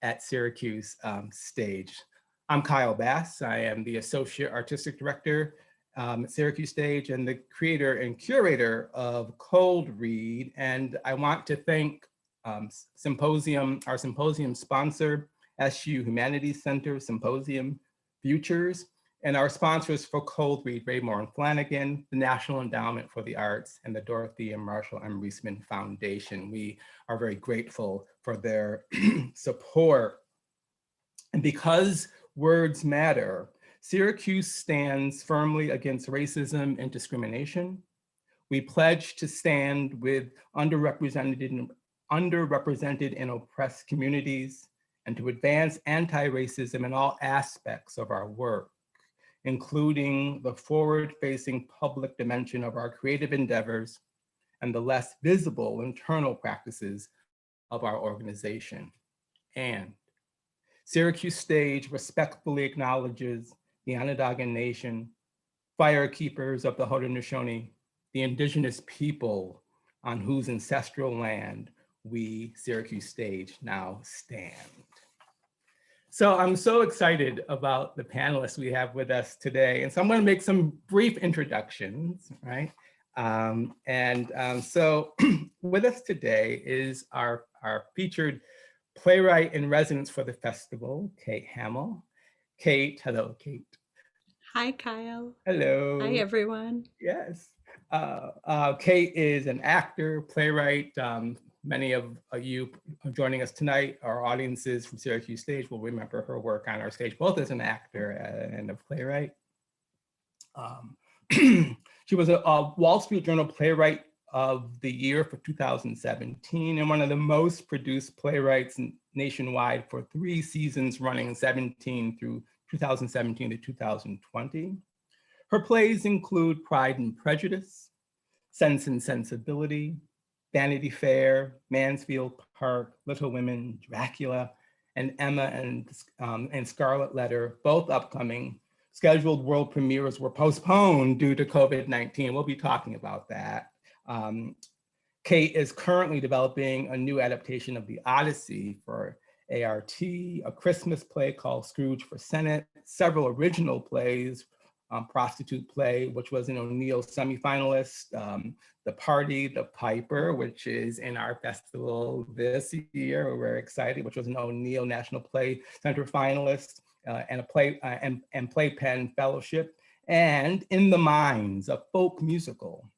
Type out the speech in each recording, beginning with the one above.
at Syracuse Stage. I'm Kyle Bass. I am the Associate Artistic Director at Syracuse Stage and the creator and curator of Cold Read. And I want to thank our symposium sponsor, SU Humanities Center Symposium Futures, and our sponsors for Cold Read, Raymore and Flanagan, the National Endowment for the Arts, and the Dorothy and Marshall M. Reisman Foundation. We are very grateful for their support. And because words matter, Syracuse stands firmly against racism and discrimination. We pledge to stand with underrepresented and oppressed communities and to advance anti-racism in all aspects of our work, including the forward-facing public dimension of our creative endeavors and the less visible internal practices of our organization. And Syracuse Stage respectfully acknowledges the Onondaga Nation, firekeepers of the Haudenosaunee, the indigenous people on whose ancestral land we, Syracuse Stage, now stand. So I'm so excited about the panelists we have with us today. And so I'm going to make some brief introductions, right? So with us today is our featured Playwright-in-Residence for the festival, Kate Hamill. Kate, hello, Kate. Hi, Kyle. Hello. Hi, everyone. Yes. Kate is an actor, playwright. Many of you joining us tonight, our audiences from Syracuse Stage will remember her work on our stage, both as an actor and a playwright. She was a Wall Street Journal Playwright of the Year for 2017 and one of the most produced playwrights nationwide for 3 seasons running 2017 to 2020. Her plays include Pride and Prejudice, Sense and Sensibility, Vanity Fair, Mansfield Park, Little Women, Dracula, and Emma and Scarlet Letter, both upcoming. Scheduled world premieres were postponed due to COVID-19. We'll be talking about that. Kate is currently developing a new adaptation of The Odyssey for ART, a Christmas play called Scrooge for Senate, several original plays, Prostitute Play, which was an O'Neill semifinalist, The Party, The Piper, which is in our festival this year, we're excited, which was an O'Neill National Play Center finalist, and a Playpen Fellowship, and In the Mines, a folk musical.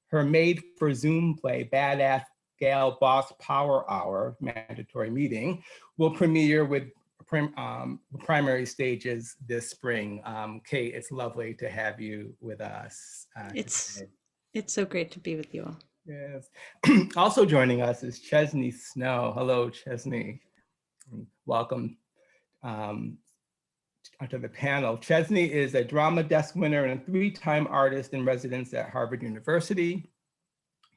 Her made-for-Zoom play, Badass Gal Boss Power Hour, mandatory meeting, will premiere with primary stages this spring. Kate, it's lovely to have you with us. It's so great to be with you all. Yes. Also joining us is Chesney Snow. Hello, Chesney. Welcome to the panel. Chesney is a drama desk winner and a 3-time artist in residence at Harvard University.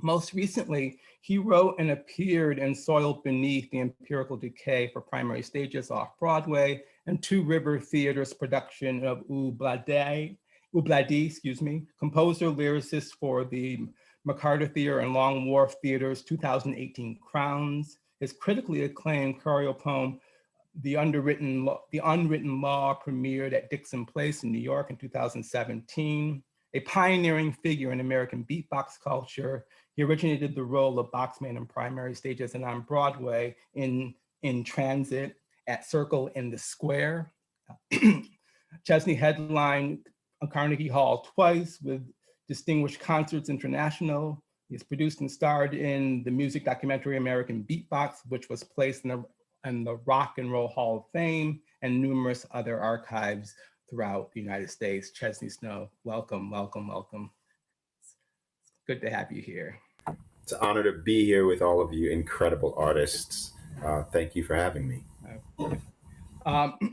Most recently, he wrote and appeared in Soiled Beneath the Empirical Decay for primary stages off Broadway and Two River Theater's production of Oubladi, composer, lyricist for the McCarter Theater and Long Wharf Theater's 2018 Crowns. His critically acclaimed choral poem, The Unwritten Law, premiered at Dixon Place in New York in 2017. A pioneering figure in American beatbox culture, he originated the role of Boxman in primary stages and on Broadway in Transit, at Circle in the Square. Chesney headlined Carnegie Hall twice with Distinguished Concerts International. He has produced and starred in the music documentary American Beatbox, which was placed in the Rock and Roll Hall of Fame, and numerous other archives throughout the United States. Chesney Snow, welcome, welcome, welcome. It's good to have you here. It's an honor to be here with all of you incredible artists. Thank you for having me.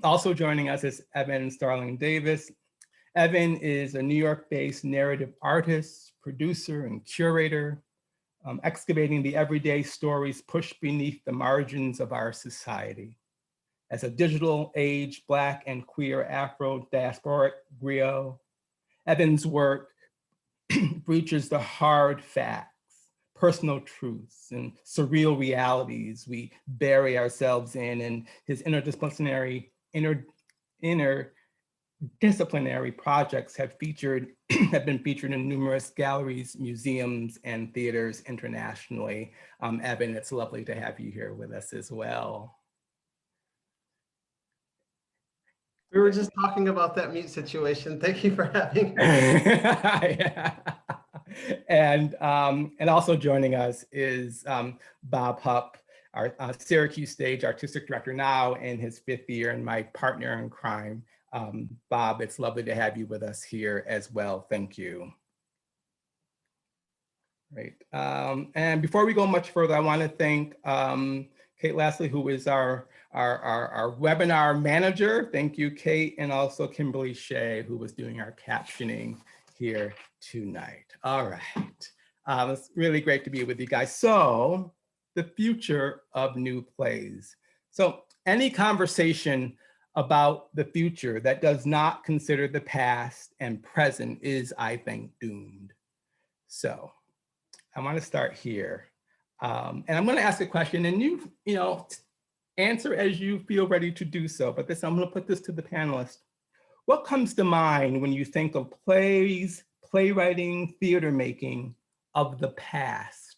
Also joining us is Evan Starling-Davis. Evan is a New York-based narrative artist, producer, and curator, excavating the everyday stories pushed beneath the margins of our society. As a digital age, Black and queer Afro-diasporic griot, Evan's work breaches the hard facts, personal truths and surreal realities we bury ourselves in, and his interdisciplinary projects have been featured in numerous galleries, museums, and theaters internationally. Evan, it's lovely to have you here with us as well. We were just talking about that mute situation. Thank you for having me. Yeah. And also joining us is Bob Hupp, our Syracuse Stage Artistic Director now in his 5th year, and my partner in crime. Bob, it's lovely to have you with us here as well. Thank you. Great. And before we go much further, I want to thank Kate Lastly, who is our webinar manager. Thank you, Kate, and also Kimberly Shea, who was doing our captioning here tonight. All right. It's really great to be with you guys. So, the future of new plays. So, any conversation about the future that does not consider the past and present is, I think, doomed. So, I want to start here. And I'm going to ask a question, and you answer as you feel ready to do so. But I'm going to put this to the panelists. What comes to mind when you think of plays, playwriting, theater making of the past?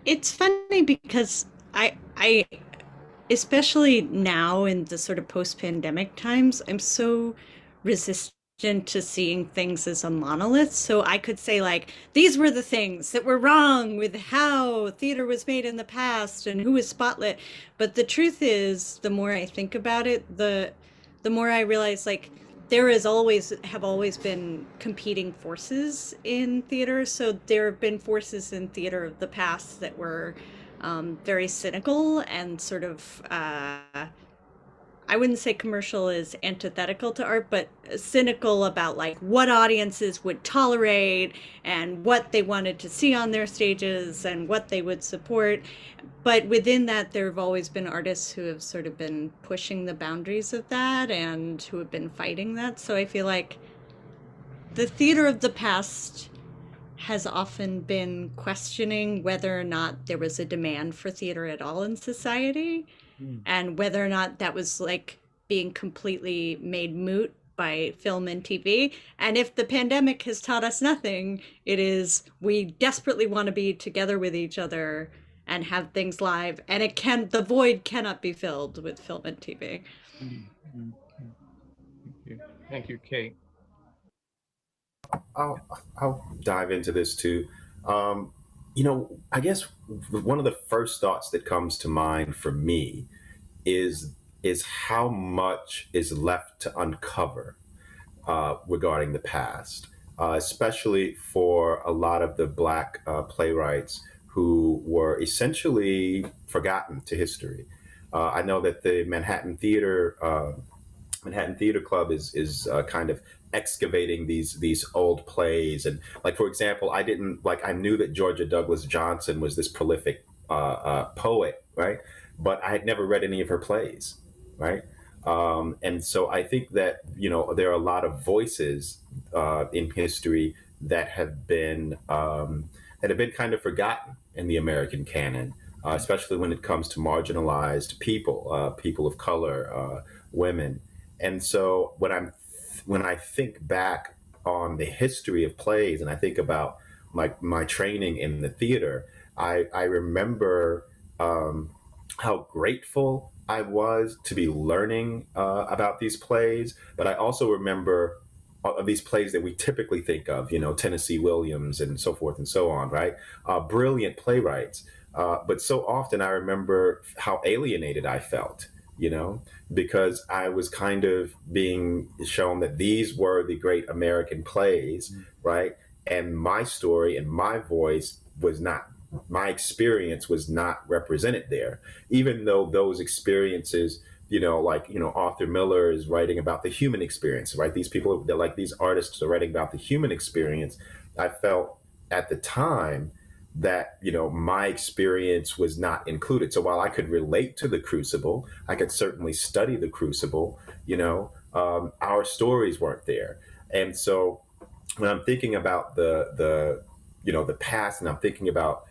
It's funny because I especially now in the sort of post-pandemic times, I'm so resistant to seeing things as a monolith. So I could say, like, these were the things that were wrong with how theater was made in the past and who was spotlit. But the truth is, the more I think about it, the more I realize, like, there have always been competing forces in theater. So there have been forces in theater of the past that were very cynical and sort of, I wouldn't say commercial is antithetical to art, but cynical about like what audiences would tolerate and what they wanted to see on their stages and what they would support. But within that, there have always been artists who have sort of been pushing the boundaries of that and who have been fighting that. So I feel like the theater of the past has often been questioning whether or not there was a demand for theater at all in society, and whether or not that was like being completely made moot by film and TV. And if the pandemic has taught us nothing, it is we desperately want to be together with each other and have things live, and the void cannot be filled with film and TV. Thank you, Kate. I'll dive into this too. I guess one of the first thoughts that comes to mind for me is how much is left to uncover regarding the past, especially for a lot of the Black playwrights who were essentially forgotten to history. I know that the Manhattan Theater Club is kind of excavating these old plays, and like, for example, I knew that Georgia Douglas Johnson was this prolific poet, right? But I had never read any of her plays, right? And so I think that there are a lot of voices in history that have been kind of forgotten in the American canon, especially when it comes to marginalized people, people of color, women. And so when I think back on the history of plays, and I think about my training in the theater, I remember how grateful I was to be learning about these plays. But I also remember of these plays that we typically think of, Tennessee Williams and so forth and so on, right? Brilliant playwrights. But so often I remember how alienated I felt, because I was kind of being shown that these were the great American plays, right? And my story and my voice was not, my experience was not represented there, even though those experiences, Arthur Miller is writing about the human experience, right? These people, these artists are writing about the human experience. I felt at the time that, my experience was not included. So while I could relate to the Crucible, I could certainly study the Crucible, our stories weren't there. And so when I'm thinking about the past, and I'm thinking about,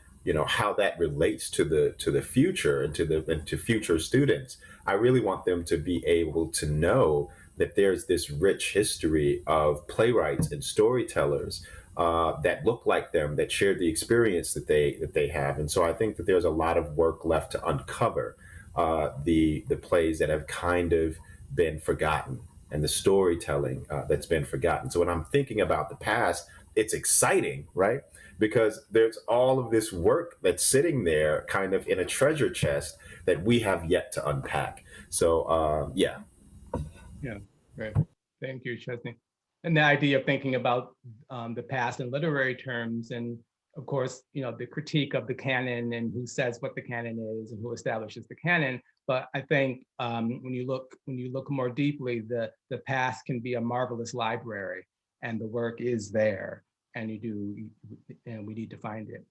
how that relates to the future and to future students, I really want them to be able to know that there's this rich history of playwrights and storytellers that look like them, that share the experience that they have. And so I think that there's a lot of work left to uncover the plays that have kind of been forgotten, and the storytelling that's been forgotten. So when I'm thinking about the past, it's exciting, right? Because there's all of this work that's sitting there kind of in a treasure chest that we have yet to unpack. So yeah. Yeah, great. Thank you, Chesney. And the idea of thinking about the past in literary terms, and of course, the critique of the canon and who says what the canon is and who establishes the canon. But I think when you look more deeply, the past can be a marvelous library, and the work is there, and we need to find it.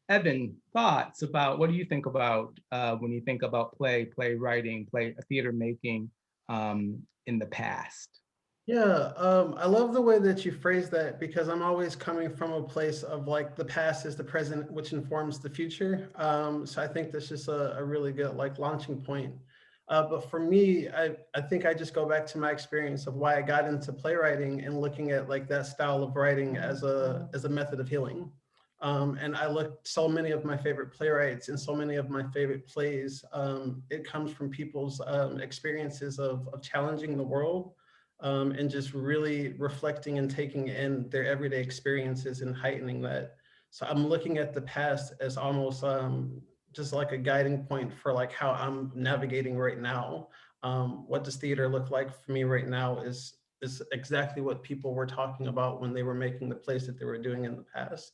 Evan, thoughts about, what do you think about when you think about playwriting, theater making in the past? Yeah, I love the way that you phrase that, because I'm always coming from a place of like the past is the present, which informs the future. So I think that's just a really good launching point. But for me, I think I just go back to my experience of why I got into playwriting and looking at that style of writing as a method of healing. And I looked so many of my favorite playwrights and so many of my favorite plays. It comes from people's experiences of challenging the world. And just really reflecting and taking in their everyday experiences and heightening that. So I'm looking at the past as almost just like a guiding point for how I'm navigating right now. What does theater look like for me right now is exactly what people were talking about when they were making the plays that they were doing in the past.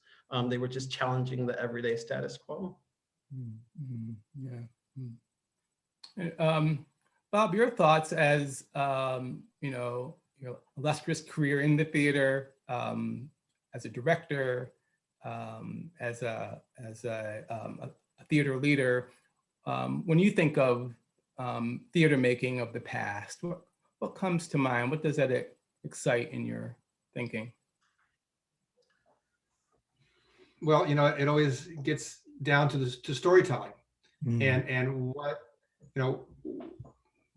They were just challenging the everyday status quo. Yeah. Bob, your thoughts as your illustrious career in the theater, as a director, as a theater leader. When you think of theater making of the past, what comes to mind? What does that excite in your thinking? Well, it always gets down to storytelling, and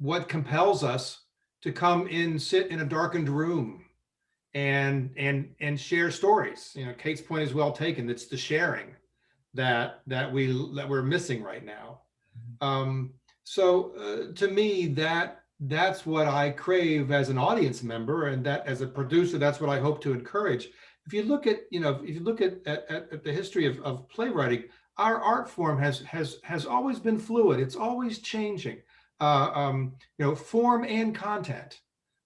what compels us to come in, sit in a darkened room and share stories. Kate's point is well taken. It's the sharing that we're missing right now. So to me, that's what I crave as an audience member, and that as a producer, that's what I hope to encourage. If you look at the history of playwriting, our art form has always been fluid. It's always changing. Form and content.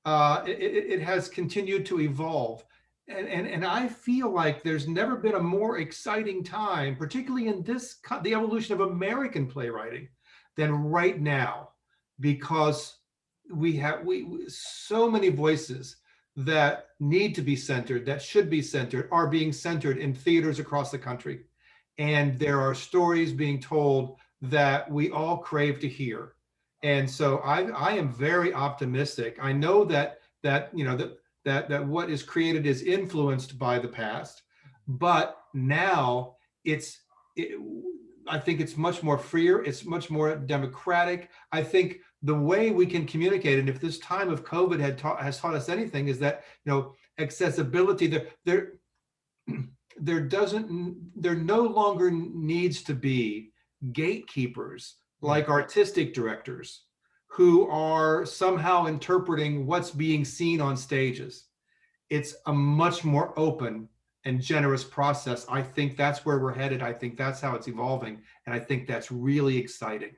It has continued to evolve. And I feel like there's never been a more exciting time, particularly in the evolution of American playwriting, than right now, because we have so many voices that need to be centered, that should be centered, are being centered in theaters across the country. And there are stories being told that we all crave to hear. And so I am very optimistic. I know that what is created is influenced by the past, but now I think it's much more freer. It's much more democratic. I think the way we can communicate, and if this time of COVID has taught us anything, is that accessibility. There no longer needs to be gatekeepers like artistic directors who are somehow interpreting what's being seen on stages. It's a much more open and generous process. I think that's where we're headed. I think that's how it's evolving. And I think that's really exciting.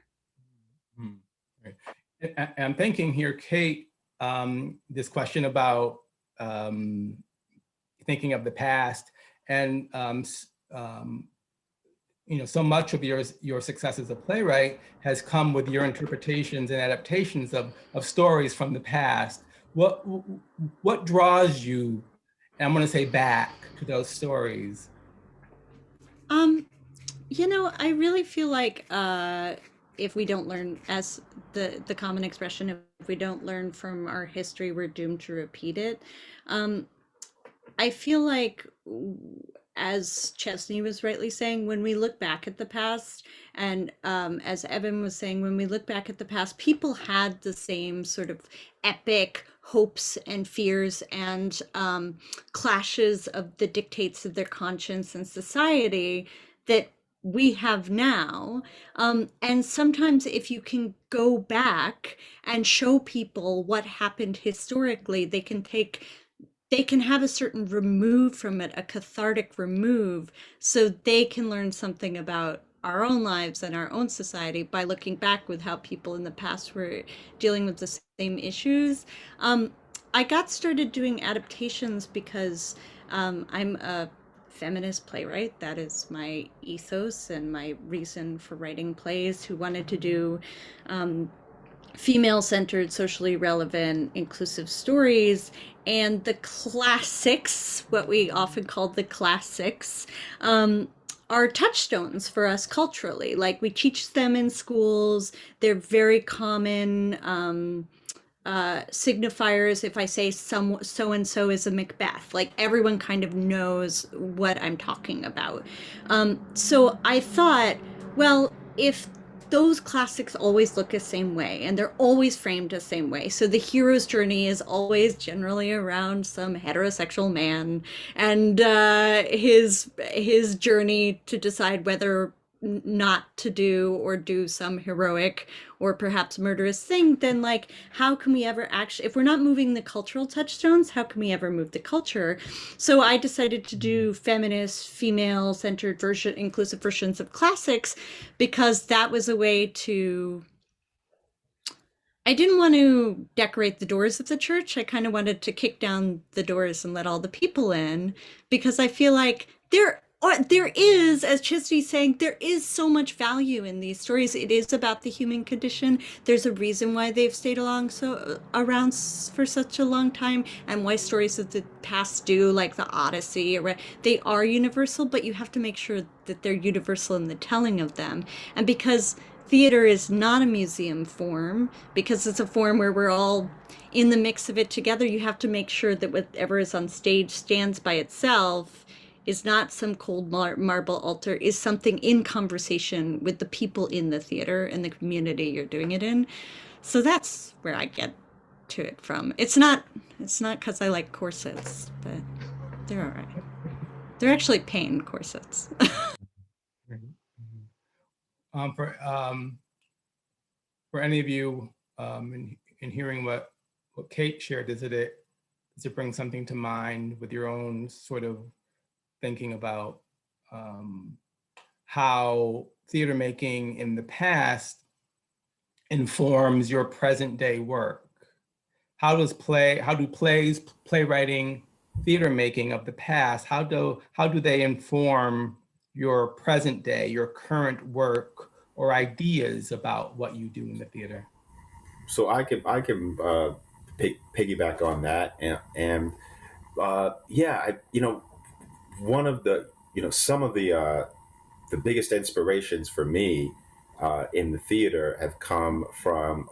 Right. I'm thinking here, Kate, this question about thinking of the past, and so much of your success as a playwright has come with your interpretations and adaptations of stories from the past. What draws you, and I'm going to say, back to those stories? Um, I really feel like if we don't learn, as the common expression, if we don't learn from our history, we're doomed to repeat it. Um, I feel like, as Chesney was rightly saying, when we look back at the past, and as Evan was saying, when we look back at the past, people had the same sort of epic hopes and fears and clashes of the dictates of their conscience and society that we have now. And sometimes, if you can go back and show people what happened historically, they can have a certain remove from it, a cathartic remove, so they can learn something about our own lives and our own society by looking back with how people in the past were dealing with the same issues. I got started doing adaptations because I'm a feminist playwright. That is my ethos and my reason for writing plays, who wanted to do female-centered, socially relevant, inclusive stories. And the classics, what we often call the classics, are touchstones for us culturally. Like, we teach them in schools. They're very common signifiers. If I say so and so is a Macbeth, like, everyone kind of knows what I'm talking about. So I thought, well, if those classics always look the same way and they're always framed the same way, so the hero's journey is always generally around some heterosexual man and his journey to decide whether not to do or do some heroic or perhaps murderous thing, then, like, how can we ever actually, if we're not moving the cultural touchstones, how can we ever move the culture? So I decided to do feminist, female-centered inclusive versions of classics, because that was a way to, I didn't want to decorate the doors of the church. I kind of wanted to kick down the doors and let all the people in, because I feel like there is, as Chesney's saying, there is so much value in these stories. It is about the human condition. There's a reason why they've stayed around for such a long time, and why stories of the past do, like the Odyssey, they are universal, but you have to make sure that they're universal in the telling of them. And because theater is not a museum form, because it's a form where we're all in the mix of it together, you have to make sure that whatever is on stage stands by itself, is not some cold marble altar, is something in conversation with the people in the theater and the community you're doing it in. So that's where I get to it from. It's not because I like corsets, but they're all right. They're actually pain corsets. For any of you, in hearing what Kate shared, does it bring something to mind with your own sort of thinking about how theater making in the past informs your present day work? How do plays, playwriting, theater making of the past, how do they inform your present day, your current work, or ideas about what you do in the theater? So I can piggyback on that, and one of the some of the biggest inspirations for me in the theater have come from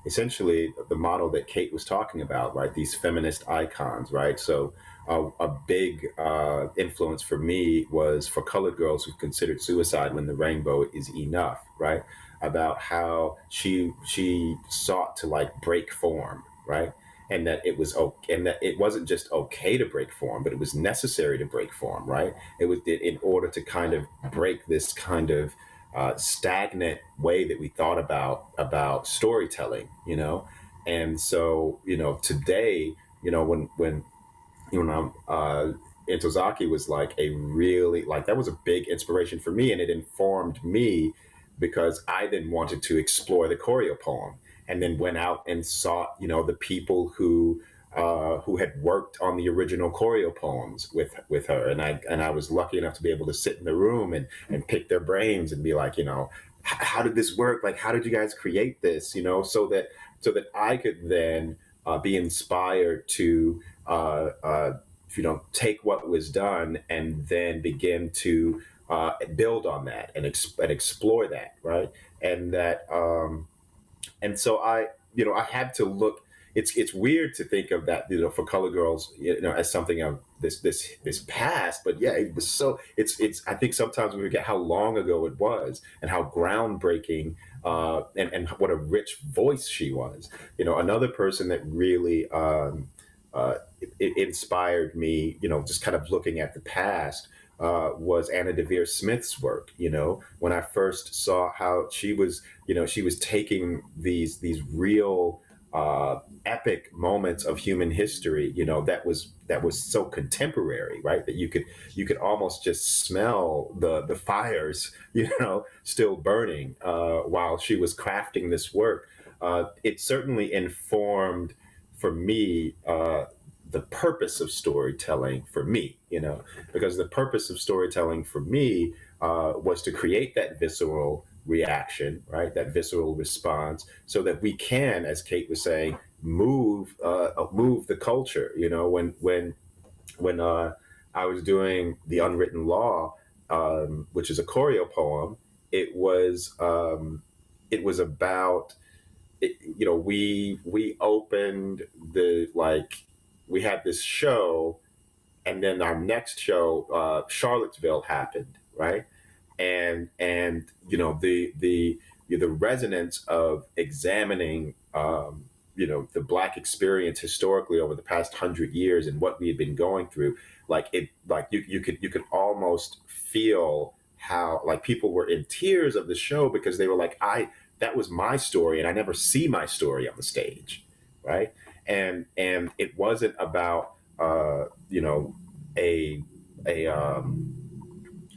essentially the model that Kate was talking about, right? These feminist icons, right? So a big influence for me was For Colored Girls Who Considered Suicide When the Rainbow Is Enough, right? About how she sought to, like, break form, right? And that it was okay, and that it wasn't just okay to break form, but it was necessary to break form, right? It was in order to kind of break this kind of stagnant way that we thought about storytelling, And so, today, when Intozaki was like a really, like, that was a big inspiration for me, and it informed me because I then wanted to explore the choreo poem, and then went out and sought, the people who had worked on the original choreo poems with her, and I was lucky enough to be able to sit in the room and pick their brains and be like, how did this work? Like, how did you guys create this? So that I could then be inspired to take what was done and then begin to build on that and explore that, right? And that and so I had to look. It's weird to think of that, for Color Girls, as something of this past, but yeah, it was so. It's. I think sometimes we forget how long ago it was and how groundbreaking, and what a rich voice she was. Another person that really it inspired me, just kind of looking at the past, was Anna Devere Smith's work. When I first saw how she was taking these real epic moments of human history, that was so contemporary, right? That you could almost just smell the fires, still burning while she was crafting this work. It certainly informed for me the purpose of storytelling for me, because the purpose of storytelling for me was to create that visceral reaction, right? That visceral response, so that we can, as Kate was saying, move the culture. When I was doing The Unwritten Law, which is a choreo poem, it was about we opened we had this show, and then our next show, Charlottesville, happened, right? And the resonance of examining the Black experience historically over the past 100 years and what we had been going through, you could almost feel how people were in tears of the show, because they were like, that was my story, and I never see my story on the stage, right? And it wasn't about an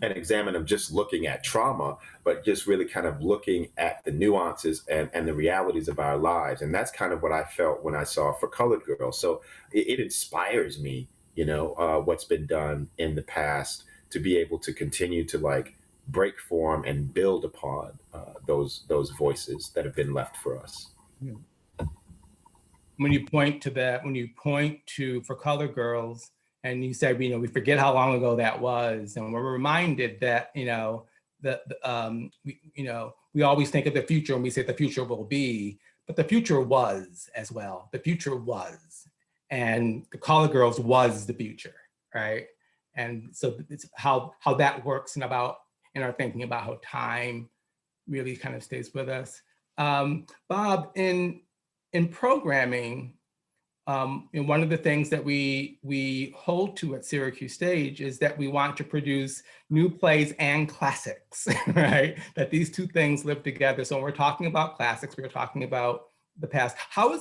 examine of just looking at trauma, but just really kind of looking at the nuances and the realities of our lives. And that's kind of what I felt when I saw For Colored Girls. So it inspires me, what's been done in the past, to be able to continue to break form and build upon those voices that have been left for us. When you point to For Colored Girls, and you said, we forget how long ago that was, and we're reminded that, we always think of the future when we say the future will be, but the future was as well. The future was, and The Colored Girls was the future, right? And so it's how that works, and in our thinking about how time really kind of stays with us. Bob, in programming, one of the things that we hold to at Syracuse Stage is that we want to produce new plays and classics, right? That these two things live together. So when we're talking about classics, we're talking about the past. How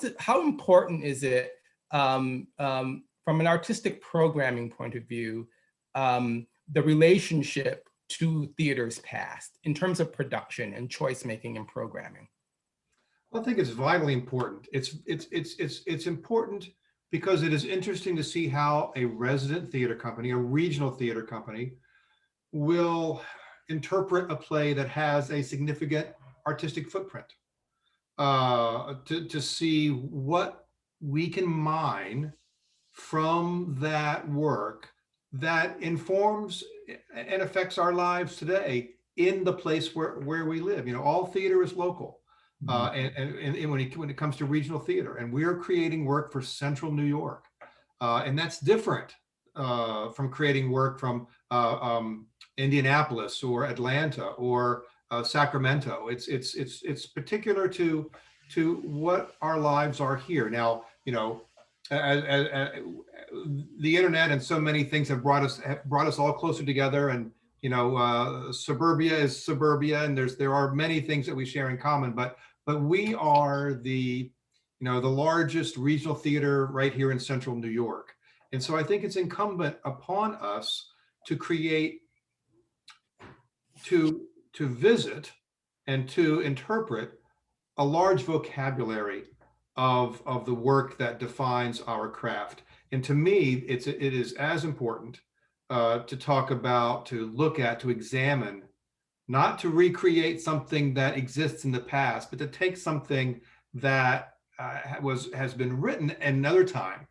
important is it from an artistic programming point of view, the relationship to theater's past in terms of production and choice making and programming? I think it's vitally important. It's important because it is interesting to see how a resident theater company, a regional theater company, will interpret a play that has a significant artistic footprint. To see what we can mine from that work that informs and affects our lives today in the place where we live. All theater is local. And when it comes to regional theater, and we're creating work for Central New York, and that's different from creating work from Indianapolis or Atlanta or Sacramento. It's particular to what our lives are here. Now, the internet and so many things have brought us all closer together, and suburbia is suburbia, and there are many things that we share in common, but we are the largest regional theater right here in Central New York. And so I think it's incumbent upon us to create, to visit and to interpret a large vocabulary of the work that defines our craft. And to me, it is as important to talk about, to look at, to examine, not to recreate something that exists in the past, but to take something that has been written another time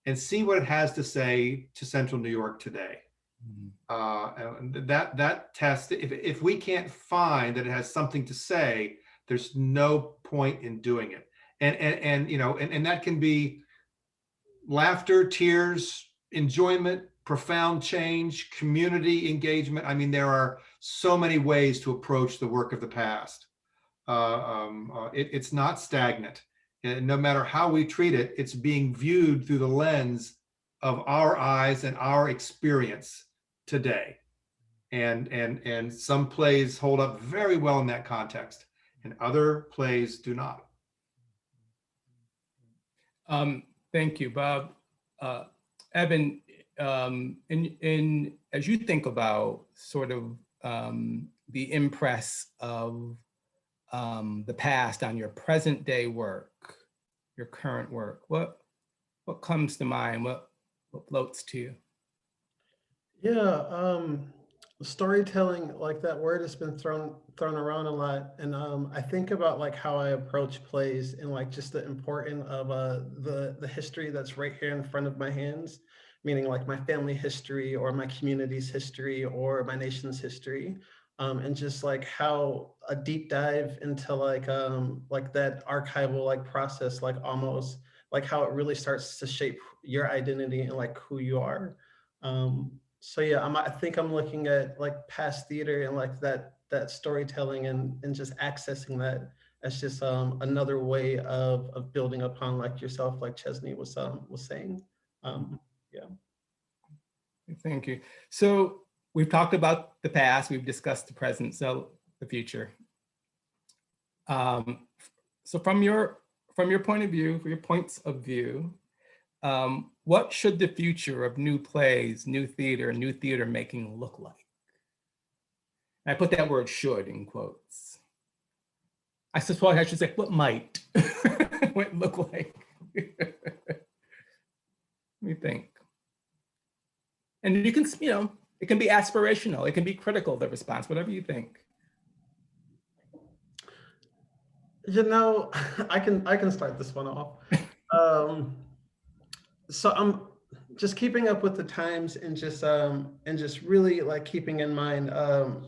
and see what it has to say to Central New York today. And that test, if we can't find that it has something to say, there's no point in doing it. And you know, and that can be laughter, tears, enjoyment, profound change, community engagement. I mean, there are so many ways to approach the work of the past. It's not stagnant. No matter how we treat it, it's being viewed through the lens of our eyes and our experience today. And some plays hold up very well in that context, and other plays do not. Thank you, Bob. Evan, as you think about sort of the impress of the past on your present day work, your current work, what comes to mind? What floats to you? Yeah, storytelling, like that word has been thrown around a lot, and I think about like how I approach plays and like just the importance of the history that's right here in front of my hands, meaning like my family history or my community's history or my nation's history, and just like how a deep dive into like that archival like process, like almost like how it really starts to shape your identity and like who you are. So yeah, I think I'm looking at like past theater and like that storytelling and just accessing that as just another way of building upon like yourself, like Chesney was saying. Yeah. Thank you. So we've talked about the past, we've discussed the present, so the future. So from your point of view, for your points of view, what should the future of new plays, new theater making look like? And I put that word "should" in quotes. I suppose I should say, what might what it look like? Let me think. And you can, you know, it can be aspirational, it can be critical, the response, whatever you think. You know, I can start this one off. So I'm just keeping up with the times and just really like keeping in mind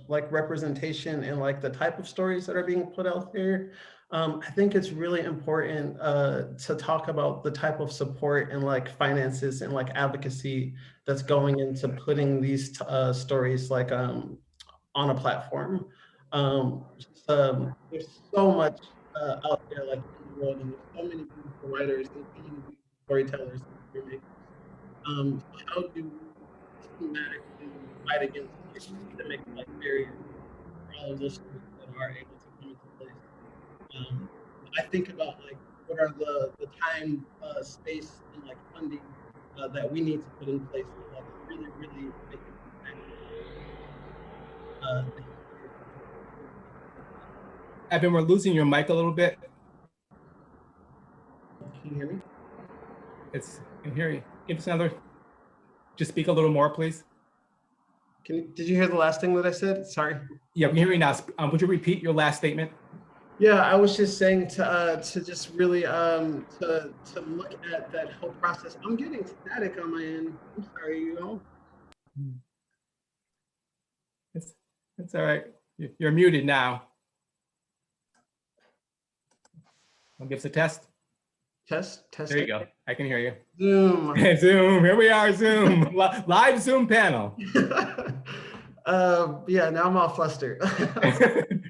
like representation and like the type of stories that are being put out there. I think it's really important to talk about the type of support and like finances and like advocacy that's going into putting these stories like on a platform. There's so much out there like in the world, and there's so many beautiful writers and so many beautiful storytellers and filmmakers. How do we systematically fight against like, systemic like barriers for all of those stories that are able to come into place? I think about like what are the time, space, and like funding that we need to put in place to like really make an impact. Evan, we're losing your mic a little bit. Can you hear me? I can hear you. Give us another, just speak a little more, please. Did you hear the last thing that I said? Sorry. Yeah, we can hear you now. Would you repeat your last statement? Yeah, I was just saying to just really to look at that whole process. I'm getting static on my end. I'm sorry, you know. It's all right. You're muted now. I'll give us a test. Test. There you go. I can hear you. Zoom. Zoom. Here we are. Zoom. Live Zoom panel. Yeah. Now I'm all flustered.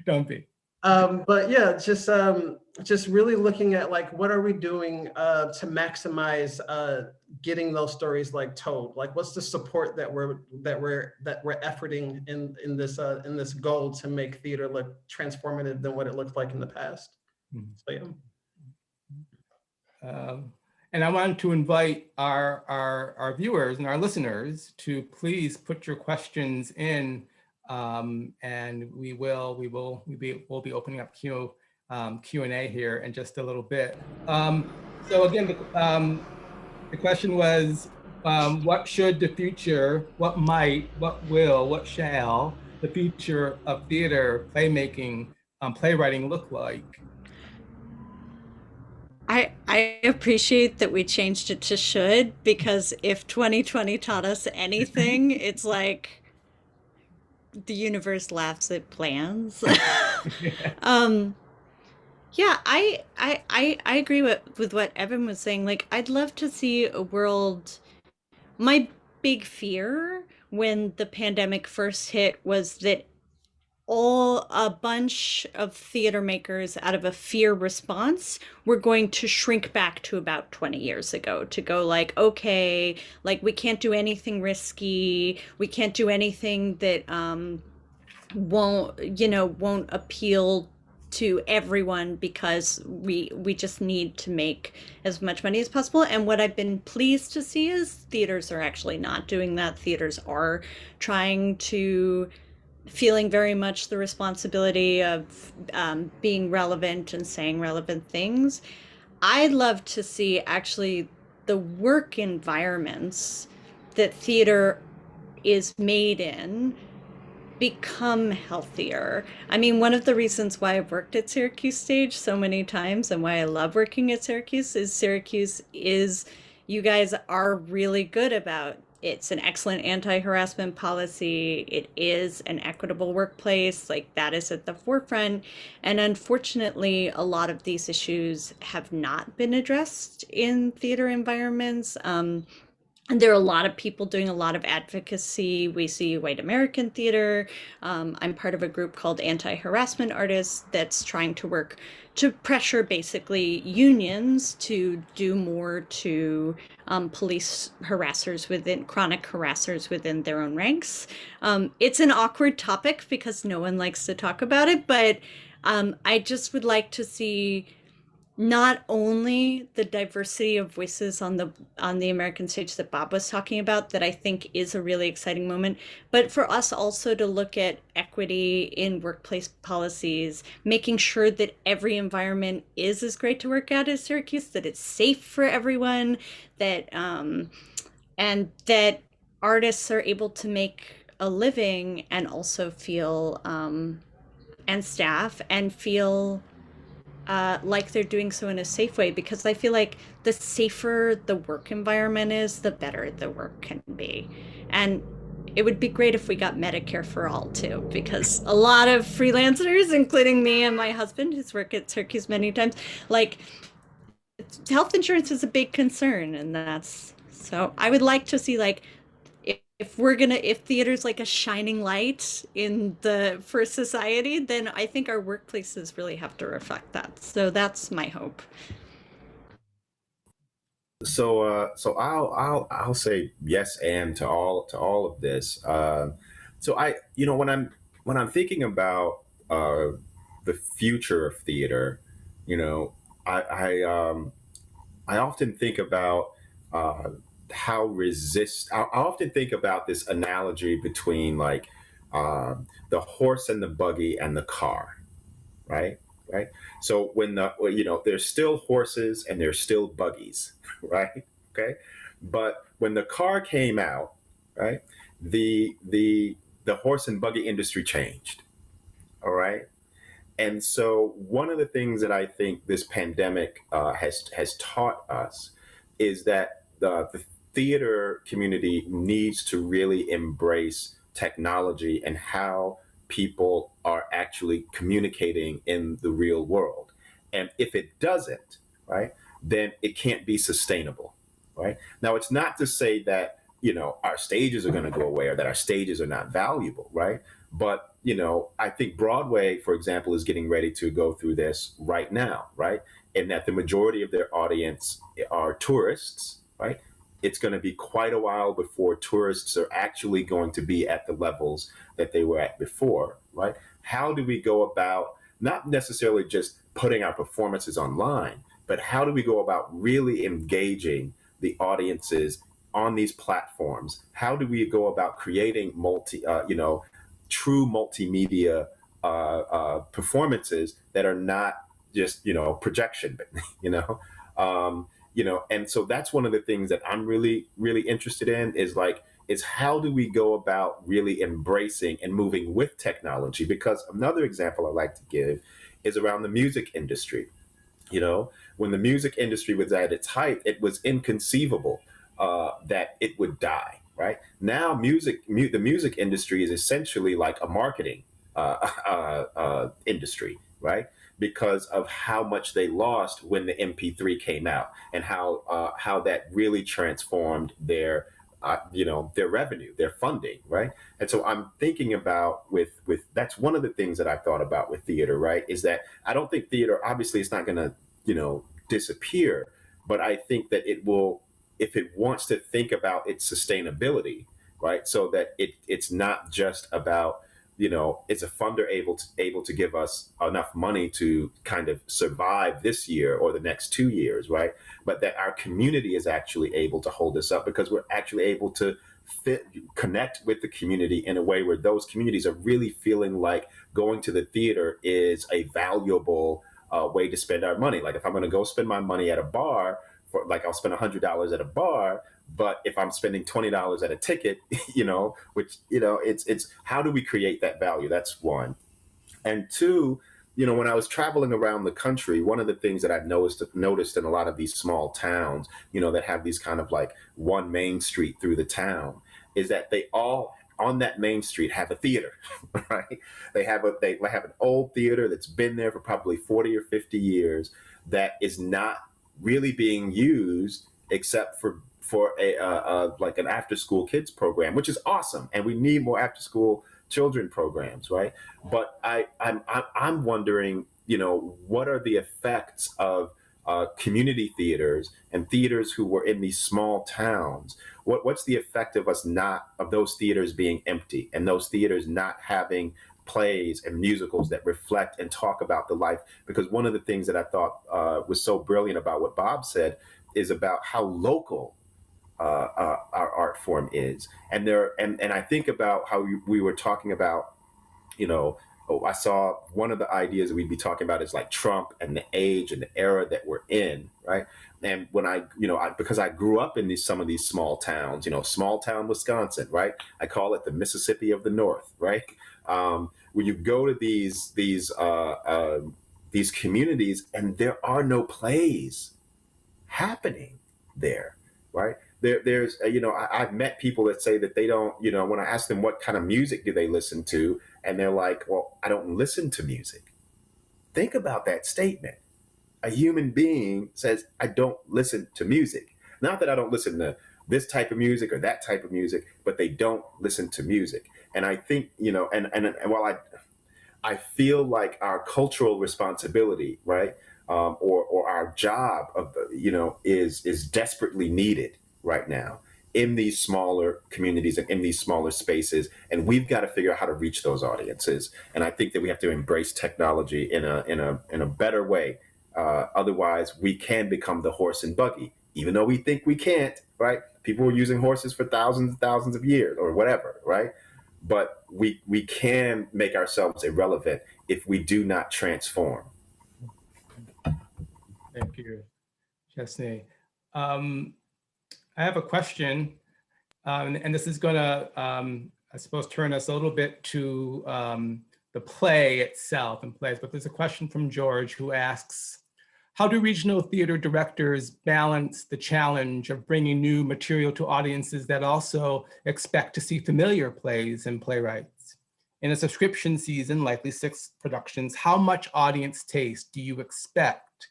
Don't be. But yeah, just really looking at like what are we doing to maximize getting those stories like told? Like what's the support that we're efforting in this goal to make theater look transformative than what it looked like in the past? So yeah. And I wanted to invite our viewers and our listeners to please put your questions in, and we'll be opening up Q&A here in just a little bit. So again, the question was, what should the future, what might, what will, what shall the future of theater, playmaking, playwriting look like? I appreciate that we changed it to should, because if 2020 taught us anything, it's like the universe laughs at plans. um, yeah, I agree with what Evan was saying. Like, I'd love to see a world. My big fear when the pandemic first hit was that a bunch of theater makers, out of a fear response, were going to shrink back to about 20 years ago, to go like, okay, like we can't do anything risky, we can't do anything that won't appeal to everyone, because we just need to make as much money as possible. And what I've been pleased to see is theaters are actually not doing that. Theaters are trying to, feeling very much the responsibility of being relevant and saying relevant things. I'd love to see actually the work environments that theater is made in become healthier. I mean, one of the reasons why I've worked at Syracuse Stage so many times and why I love working at Syracuse is you guys are really good about, it's an excellent anti-harassment policy. It is an equitable workplace. Like, that is at the forefront. And unfortunately, a lot of these issues have not been addressed in theater environments. And there are a lot of people doing a lot of advocacy. We see White American Theater. I'm part of a group called Anti-Harassment Artists that's trying to work to pressure basically unions to do more to police chronic harassers within their own ranks. It's an awkward topic because no one likes to talk about it, but I just would like to see not only the diversity of voices on the American stage that Bob was talking about, that I think is a really exciting moment, but for us also to look at equity in workplace policies, making sure that every environment is as great to work at as Syracuse, that it's safe for everyone, that and that artists are able to make a living and also feel and staff and feel like they're doing so in a safe way, because I feel like the safer the work environment is, the better the work can be. And it would be great if we got Medicare for all too, because a lot of freelancers, including me and my husband, who's worked at Syracuse many times, like, health insurance is a big concern, and that's, so I would like to see, like, if theater's like a shining light for society, then I think our workplaces really have to reflect that. So that's my hope. So I'll say yes and to all of this. So when I'm thinking about the future of theater, I often think about I often think about this analogy between like the horse and the buggy and the car, right? Right. So there's still horses and there's still buggies, right? Okay. But when the car came out, right, the horse and buggy industry changed. All right. And so one of the things that I think this pandemic has taught us is that the theater community needs to really embrace technology and how people are actually communicating in the real world. And if it doesn't, right, then it can't be sustainable, right? Now, it's not to say that, our stages are going to go away or that our stages are not valuable, right? But, I think Broadway, for example, is getting ready to go through this right now, right? And that the majority of their audience are tourists, right? It's going to be quite a while before tourists are actually going to be at the levels that they were at before, right? How do we go about not necessarily just putting our performances online, but how do we go about really engaging the audiences on these platforms? How do we go about creating true multimedia performances that are not just projection, and so that's one of the things that I'm really, really interested in is how do we go about really embracing and moving with technology? Because another example I like to give is around the music industry. You know, when the music industry was at its height, it was inconceivable that it would die. Right now, the music industry is essentially like a marketing industry, right? Because of how much they lost when the MP3 came out, and how that really transformed their their revenue, their funding, right? And so I'm thinking about with that's one of the things that I thought about with theater, right? Is that I don't think theater, obviously, it's not going to disappear, but I think that it will, if it wants to think about its sustainability, right? So that it's not just about, is a funder able to give us enough money to kind of survive this year or the next 2 years, right? But that our community is actually able to hold us up, because we're actually able to connect with the community in a way where those communities are really feeling like going to the theater is a valuable way to spend our money. Like if I'm going to go spend my money at a bar, I'll spend $100 at a bar, but if I'm spending $20 at a ticket, it's how do we create that value? That's one. And two, when I was traveling around the country, one of the things that I've noticed in a lot of these small towns, that have these kind of like one main street through the town, is that they all on that main street have a theater, right? They have an old theater that's been there for probably 40 or 50 years that is not really being used except for a like an after school kids program, which is awesome, and we need more after school children programs, right? But I'm wondering, what are the effects of community theaters and theaters who were in these small towns? What's the effect of those theaters being empty, and those theaters not having plays and musicals that reflect and talk about the life? Because one of the things that I thought was so brilliant about what Bob said is about how local our art form is. And I think about how we were talking about, I saw one of the ideas that we'd be talking about is like Trump and the age and the era that we're in, right? And when because I grew up in some of these small towns, small town Wisconsin, right? I call it the Mississippi of the North, right? When you go to these communities, and there are no plays happening there, right? There's I've met people that say that they don't, when I ask them what kind of music do they listen to, and they're like, well, I don't listen to music. Think about that statement. A human being says, I don't listen to music. Not that I don't listen to this type of music or that type of music, but they don't listen to music. And I think, and while I feel like our cultural responsibility, right, or our job is desperately needed right now in these smaller communities and in these smaller spaces, and we've got to figure out how to reach those audiences. And I think that we have to embrace technology in a better way. Otherwise, we can become the horse and buggy, even though we think we can't. Right? People were using horses for thousands and thousands of years, or whatever. Right? But we can make ourselves irrelevant if we do not transform. Thank you, Chesney. I have a question, and this is going to, I suppose, turn us a little bit to the play itself and plays. But there's a question from George who asks, how do regional theater directors balance the challenge of bringing new material to audiences that also expect to see familiar plays and playwrights? In a subscription season, likely 6 productions, how much audience taste do you expect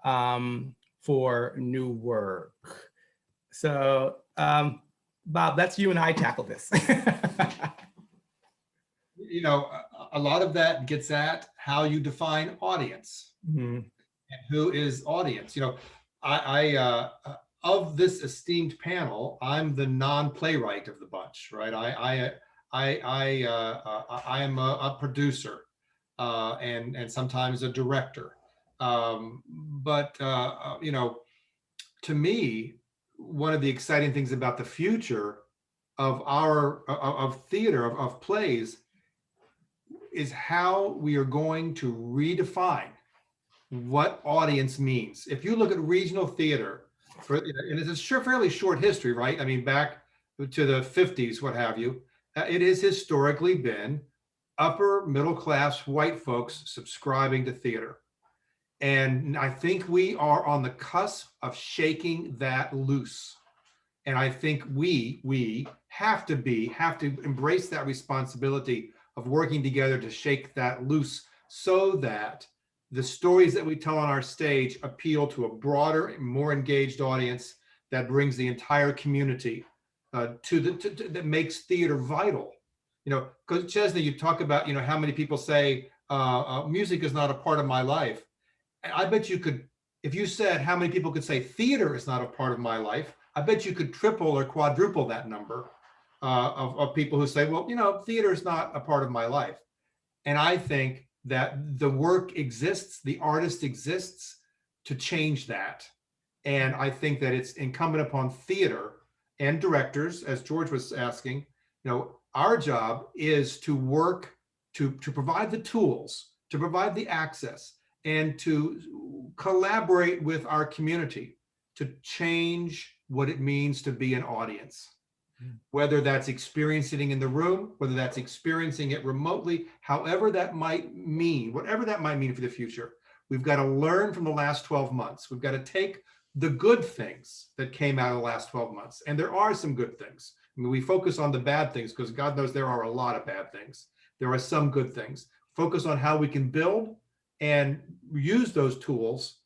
for new work? So, Bob, that's you and I tackle this. A lot of that gets at how you define audience. Mm-hmm. And who is audience. I of this esteemed panel, I'm the non-playwright of the bunch, right? I am a producer and sometimes a director. But to me, one of the exciting things about the future of theater, of plays, is how we are going to redefine what audience means. If you look at regional theater, and it's a fairly short history, right? I mean, back to the 50s, what have you, it has historically been upper middle class white folks subscribing to theater. And I think we are on the cusp of shaking that loose. And I think we have to embrace that responsibility of working together to shake that loose, so that the stories that we tell on our stage appeal to a broader and more engaged audience that brings the entire community that makes theater vital. Because Chesney, you talk about, how many people say music is not a part of my life. I bet you could, if you said how many people could say theater is not a part of my life, I bet you could triple or quadruple that number of people who say, well, theater is not a part of my life. And I think that the work exists, the artist exists to change that. And I think that it's incumbent upon theater and directors, as George was asking, our job is to work to provide the tools, to provide the access, and to collaborate with our community to change what it means to be an audience. Whether that's experiencing it in the room, whether that's experiencing it remotely, however that might mean, whatever that might mean for the future, we've got to learn from the last 12 months. We've got to take the good things that came out of the last 12 months. And there are some good things. I mean, we focus on the bad things because God knows there are a lot of bad things. There are some good things. Focus on how we can build and use those tools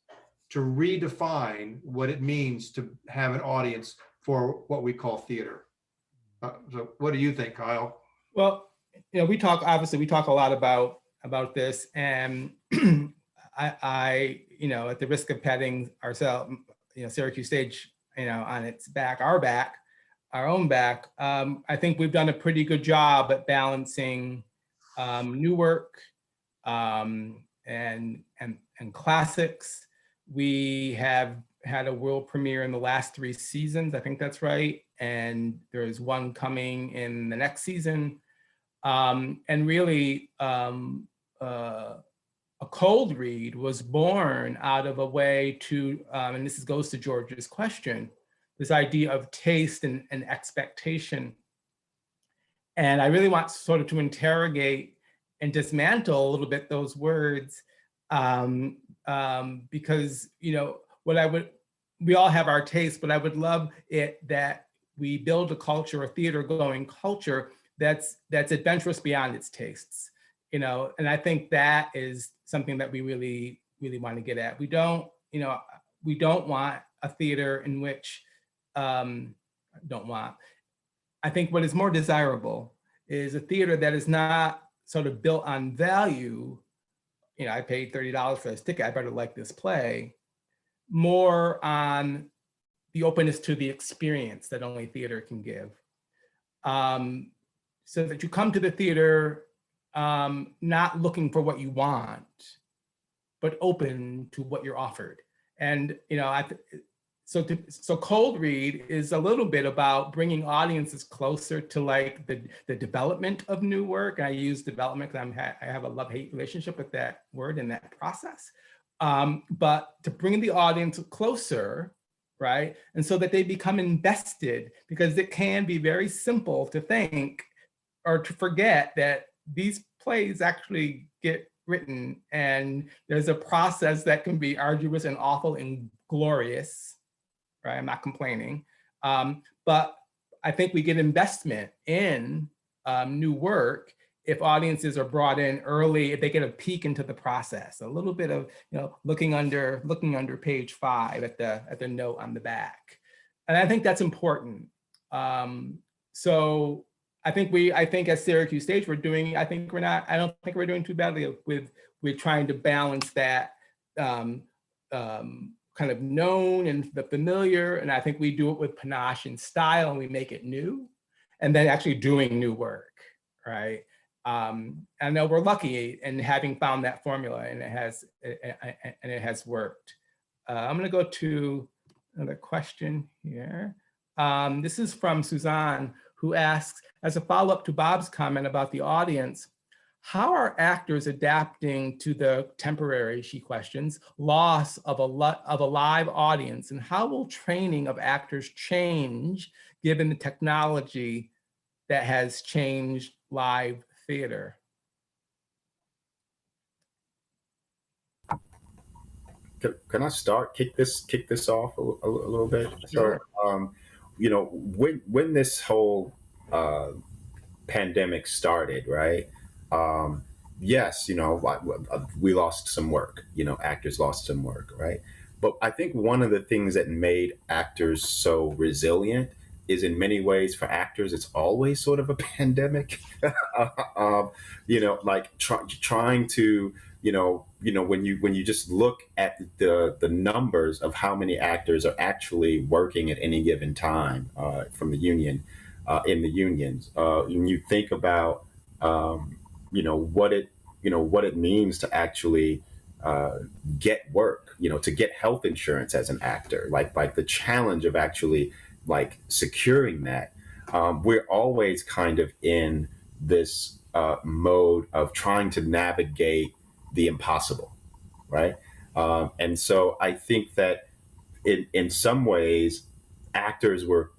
to redefine what it means to have an audience for what we call theater. So what do you think, Kyle? Well, we talk a lot about this, and I at the risk of patting ourselves, Syracuse Stage, on its back, our own back, I think we've done a pretty good job at balancing new work and classics. We have had a world premiere in the last 3 seasons, I think that's right, and there's one coming in the next season. And really, a cold read was born out of a way to, and this goes to George's question, this idea of taste and expectation. And I really want sort of to interrogate and dismantle a little bit those words, because we all have our taste, but I would love it that we build a culture, a theater going culture that's adventurous beyond its tastes, and I think that is something that we really, really want to get at. We don't want a theater in which, I think what is more desirable is a theater that is not sort of built on value. I paid $30 for this ticket, I better like this play. More on the openness to the experience that only theater can give. So that you come to the theater not looking for what you want, but open to what you're offered. And so cold read is a little bit about bringing audiences closer to like the development of new work. I use development because I have a love-hate relationship with that word and that process. But to bring the audience closer, right? And so that they become invested, because it can be very simple to think or to forget that these plays actually get written, and there's a process that can be arduous and awful and glorious, right? I'm not complaining. But I think we get investment in new work if audiences are brought in early, if they get a peek into the process, a little bit of looking under page 5 at the note on the back, and I think that's important. So I think as Syracuse Stage I don't think we're doing too badly with trying to balance that kind of known and the familiar, and I think we do it with panache and style, and we make it new, and then actually doing new work, right? I know we're lucky in having found that formula, and it has worked. I'm going to go to another question here. This is from Suzanne, who asks, as a follow-up to Bob's comment about the audience, how are actors adapting to the temporary, she questions, loss of a live audience, and how will training of actors change given the technology that has changed live theater? can I start kick this off a little bit? Sure. So, when this whole pandemic started, right? Yes, we lost some work. Actors lost some work, right? But I think one of the things that made actors so resilient is, in many ways, for actors, it's always sort of a pandemic. Like trying to, when you just look at the numbers of how many actors are actually working at any given time from the union, in the unions, when you think about, what it means to actually get work, to get health insurance as an actor, like the challenge of actually like securing that. We're always kind of in this mode of trying to navigate the impossible, right? And so I think that in some ways, actors were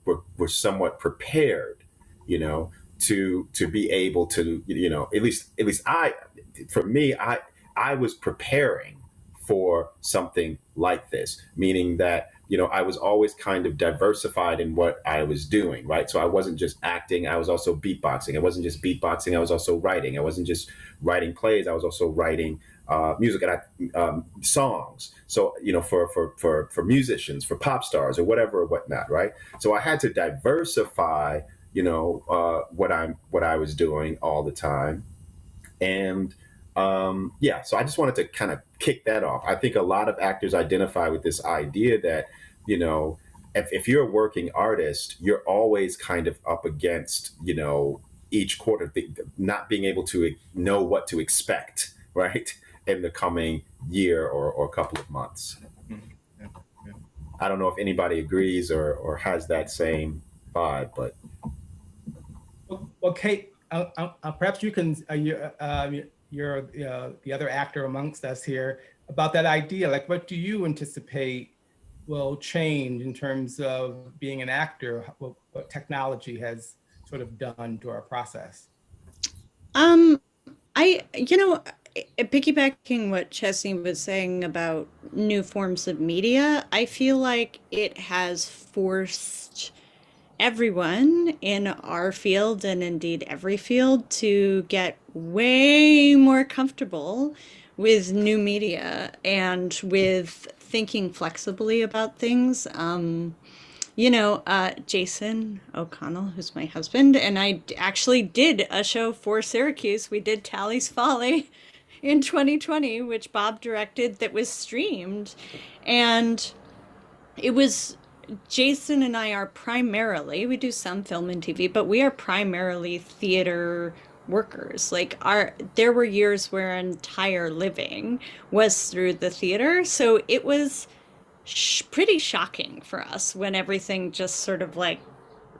somewhat prepared, to be able to, at least for me, I was preparing for something like this, meaning that, I was always kind of diversified in what I was doing, right? So I wasn't just acting, I was also beatboxing. I wasn't just beatboxing, I was also writing. I wasn't just writing plays, I was also writing music and songs. So, for musicians, for pop stars or whatever or whatnot, right? So I had to diversify, what I was doing all the time. And so I just wanted to kind of kick that off. I think a lot of actors identify with this idea that, if you're a working artist, you're always kind of up against, each quarter, not being able to know what to expect, right, in the coming year or couple of months. Yeah. I don't know if anybody agrees or has that same vibe, but. Well, Kate, perhaps you can, you're the other actor amongst us here, about that idea. Like, what do you anticipate will change in terms of being an actor? What technology has sort of done to our process? Piggybacking what Chesney was saying about new forms of media, I feel like it has forced everyone in our field, and indeed every field, to get way more comfortable with new media and with thinking flexibly about things. Jason O'Connell, who's my husband, and I actually did a show for Syracuse. We did Tally's Folly in 2020, which Bob directed, that was streamed. And it was, Jason and I are primarily, we do some film and TV, but we are primarily theater workers. Like, there were years where our entire living was through the theater. So it was pretty shocking for us when everything just sort of like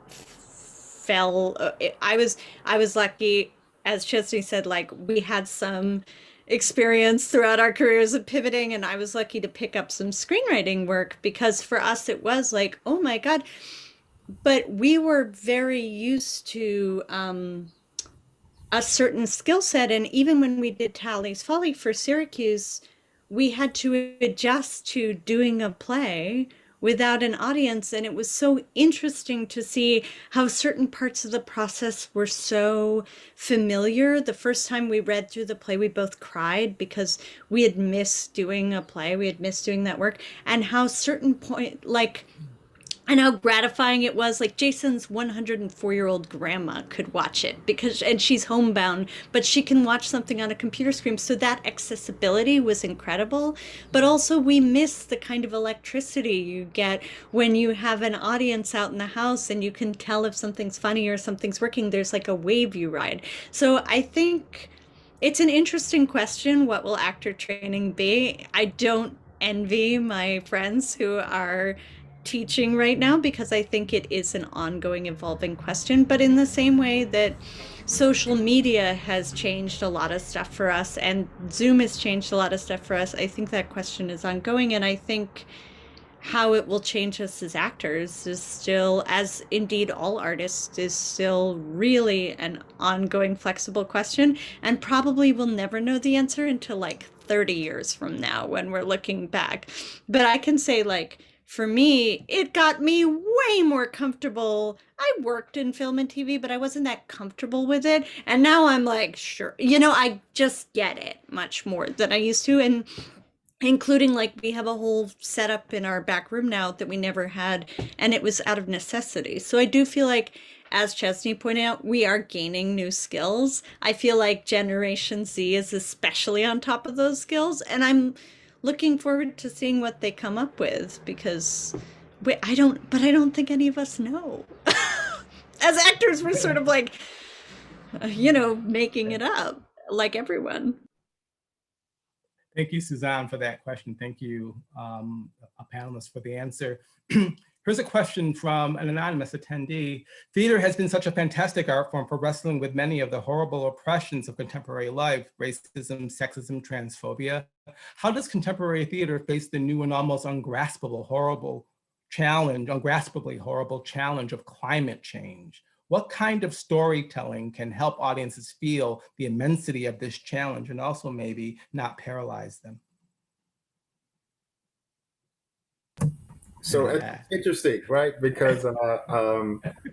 fell. I was lucky, as Chesney said, like, we had some experience throughout our careers of pivoting, and I was lucky to pick up some screenwriting work, because for us it was like, oh my God. But we were very used to a certain skill set, and even when we did Tally's Folly for Syracuse, we had to adjust to doing a play without an audience. And it was so interesting to see how certain parts of the process were so familiar. The first time we read through the play, we both cried because we had missed doing a play. We had missed doing that work, and how certain point, like, and how gratifying it was. Like, Jason's 104-year-old grandma could watch it and she's homebound, but she can watch something on a computer screen. So that accessibility was incredible. But also, we miss the kind of electricity you get when you have an audience out in the house and you can tell if something's funny or something's working. There's like a wave you ride. So I think it's an interesting question. What will actor training be? I don't envy my friends who are teaching right now, because I think it is an ongoing, evolving question. But in the same way that social media has changed a lot of stuff for us and Zoom has changed a lot of stuff for us, I think that question is ongoing. And I think how it will change us as actors is still, as indeed all artists, is still really an ongoing, flexible question, and probably we'll never know the answer until like 30 years from now when we're looking back. But I can say, like, for me, it got me way more comfortable. I worked in film and TV, but I wasn't that comfortable with it. And now I'm like, sure, I just get it much more than I used to. And including, like, we have a whole setup in our back room now that we never had, and it was out of necessity. So I do feel like, as Chesney pointed out, we are gaining new skills. I feel like Generation Z is especially on top of those skills, and I'm looking forward to seeing what they come up with, because I don't think any of us know. As actors, we're sort of like, making it up like everyone. Thank you, Suzanne, for that question. Thank you, panelists, for the answer. Here's a question from an anonymous attendee. Theater has been such a fantastic art form for wrestling with many of the horrible oppressions of contemporary life: racism, sexism, transphobia. How does contemporary theater face the new and almost ungraspably horrible challenge of climate change? What kind of storytelling can help audiences feel the immensity of this challenge and also maybe not paralyze them? So it's interesting, right? Because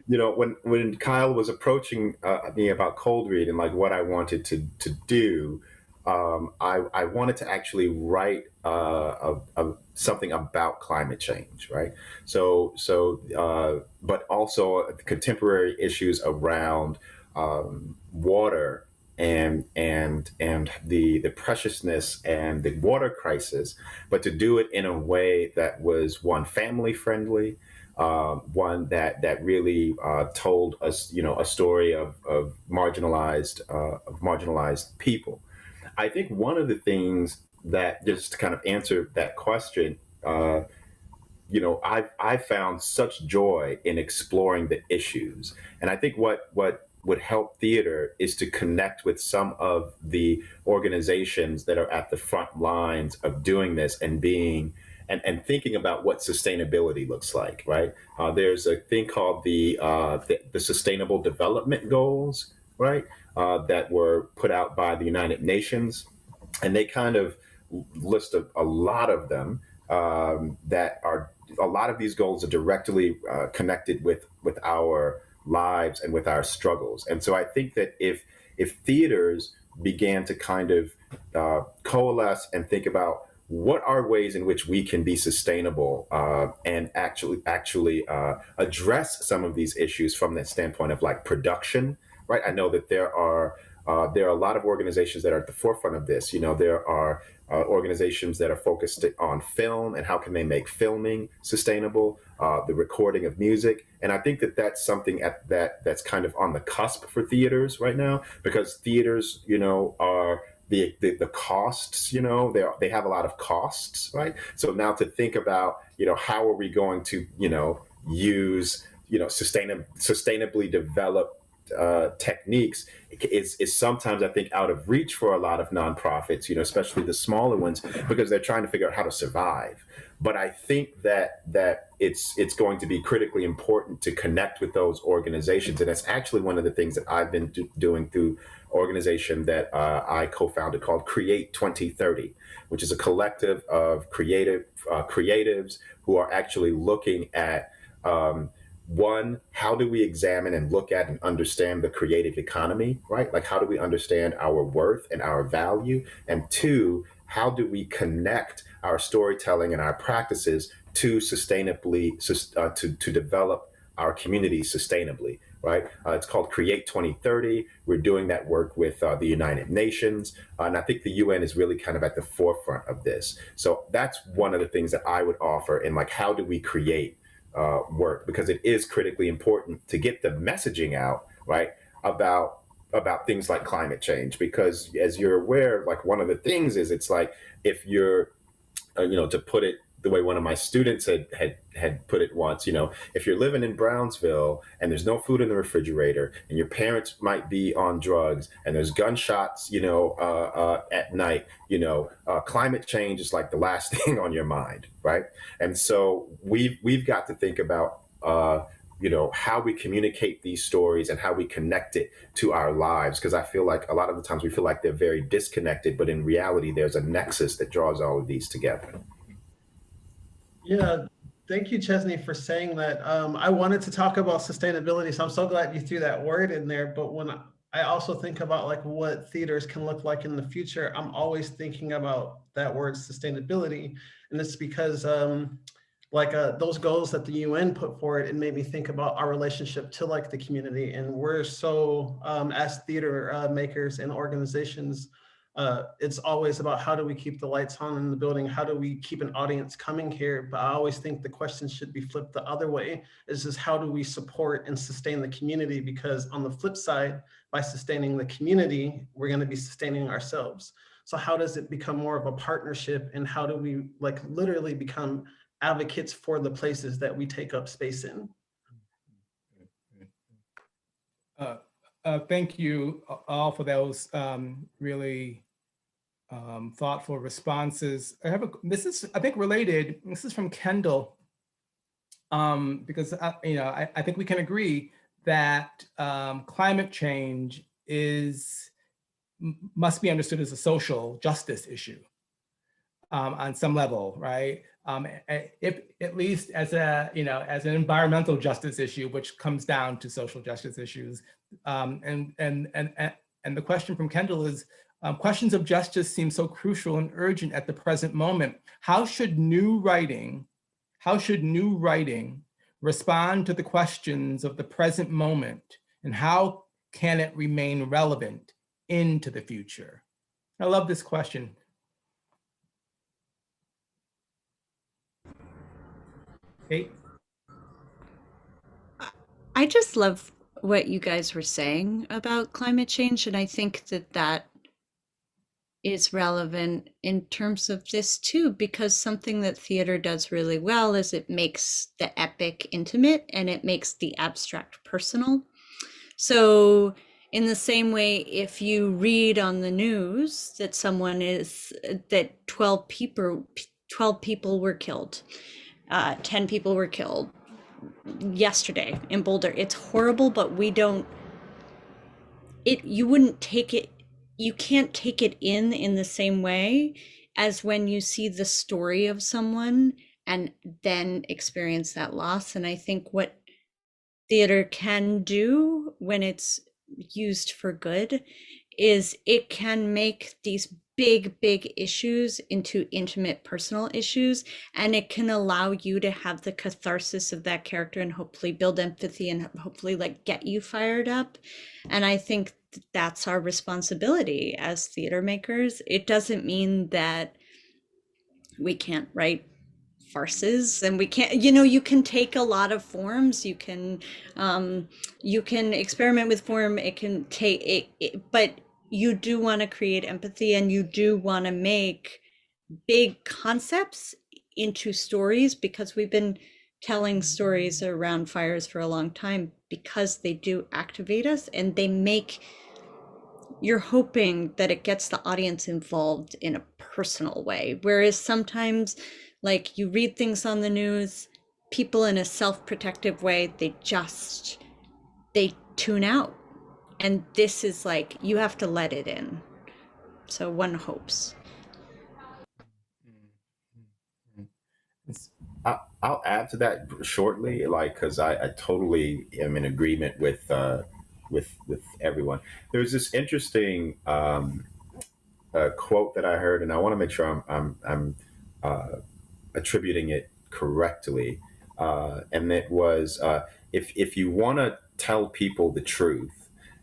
when Kyle was approaching me about cold read and like what I wanted to do, I wanted to actually write something about climate change, right? But also contemporary issues around water and the preciousness and the water crisis, but to do it in a way that was, one, family friendly, one that really told us, a story of marginalized people. I think one of the things that, just to kind of answer that question, I found such joy in exploring the issues, and I think what would help theater is to connect with some of the organizations that are at the front lines of doing this and thinking about what sustainability looks like, right? There's a thing called the Sustainable Development Goals, right? That were put out by the United Nations, and they kind of list a lot of them that are, a lot of these goals are directly connected with our lives and with our struggles. And so I think that if theaters began to kind of coalesce and think about what are ways in which we can be sustainable and actually address some of these issues from that standpoint of like production, right? I know that there are a lot of organizations that are at the forefront of this. There are organizations that are focused on film and how can they make filming sustainable, the recording of music. And I think that that's something that's kind of on the cusp for theaters right now, because theaters, are the costs, they have a lot of costs, right? So now to think about, how are we going to, use, sustainably develop techniques is sometimes, I think, out of reach for a lot of nonprofits, especially the smaller ones, because they're trying to figure out how to survive. But I think that it's going to be critically important to connect with those organizations, and that's actually one of the things that I've been doing through organization that I co-founded called Create 2030, which is a collective of creatives who are actually looking at one, how do we examine and look at and understand the creative economy, right? Like, how do we understand our worth and our value? And two, how do we connect our storytelling and our practices to to develop our community sustainably, right? It's called Create 2030. We're doing that work with the United Nations. And I think the UN is really kind of at the forefront of this. So that's one of the things that I would offer in, like, how do we create work, because it is critically important to get the messaging out, right, about things like climate change. Because as you're aware, like, one of the things is, it's like, if you're, to put it the way one of my students had put it once, if you're living in Brownsville and there's no food in the refrigerator and your parents might be on drugs and there's gunshots, at night, climate change is like the last thing on your mind, right? And so we've got to think about how we communicate these stories and how we connect it to our lives. Because I feel like a lot of the times we feel like they're very disconnected, but in reality, there's a nexus that draws all of these together. Yeah, thank you, Chesney, for saying that. I wanted to talk about sustainability, so I'm so glad you threw that word in there. But when I also think about like what theaters can look like in the future, I'm always thinking about that word sustainability. And it's because those goals that the UN put forward, it made me think about our relationship to like the community. And we're so, as theater makers and organizations, it's always about how do we keep the lights on in the building? How do we keep an audience coming here? But I always think the question should be flipped the other way, is just how do we support and sustain the community? Because on the flip side, by sustaining the community, we're going to be sustaining ourselves. So how does it become more of a partnership, and how do we like literally become advocates for the places that we take up space in? Thank you all for those really thoughtful responses. This is, I think, related. This is from Kendall, because I think we can agree that climate change must be understood as a social justice issue on some level, right? If at least as an environmental justice issue, which comes down to social justice issues. And the question from Kendall is, questions of justice seem so crucial and urgent at the present moment. How should new writing respond to the questions of the present moment, and how can it remain relevant into the future? I love this question. Kate? I just love what you guys were saying about climate change, and I think that is relevant in terms of this too, because something that theater does really well is it makes the epic intimate and it makes the abstract personal. So in the same way, if you read on the news that 12 people were killed, 10 people were killed yesterday in Boulder, it's horrible, but you can't take it in the same way as when you see the story of someone and then experience that loss. And I think what theater can do when it's used for good is it can make these big issues into intimate personal issues, and it can allow you to have the catharsis of that character and hopefully build empathy and hopefully like get you fired up. And I think that's our responsibility as theater makers. It doesn't mean that we can't write farces and we can't, you can take a lot of forms, you can experiment with form, it can take it, but you do want to create empathy, and you do want to make big concepts into stories, because we've been telling stories around fires for a long time, because they do activate us, and you're hoping that it gets the audience involved in a personal way. Whereas sometimes, like, you read things on the news, people in a self-protective way, they tune out. And this is like, you have to let it in. So one hopes. I'll add to that shortly, because I totally am in agreement with everyone. There's this interesting quote that I heard, and I want to make sure I'm attributing it correctly, and it was, if you want to tell people the truth,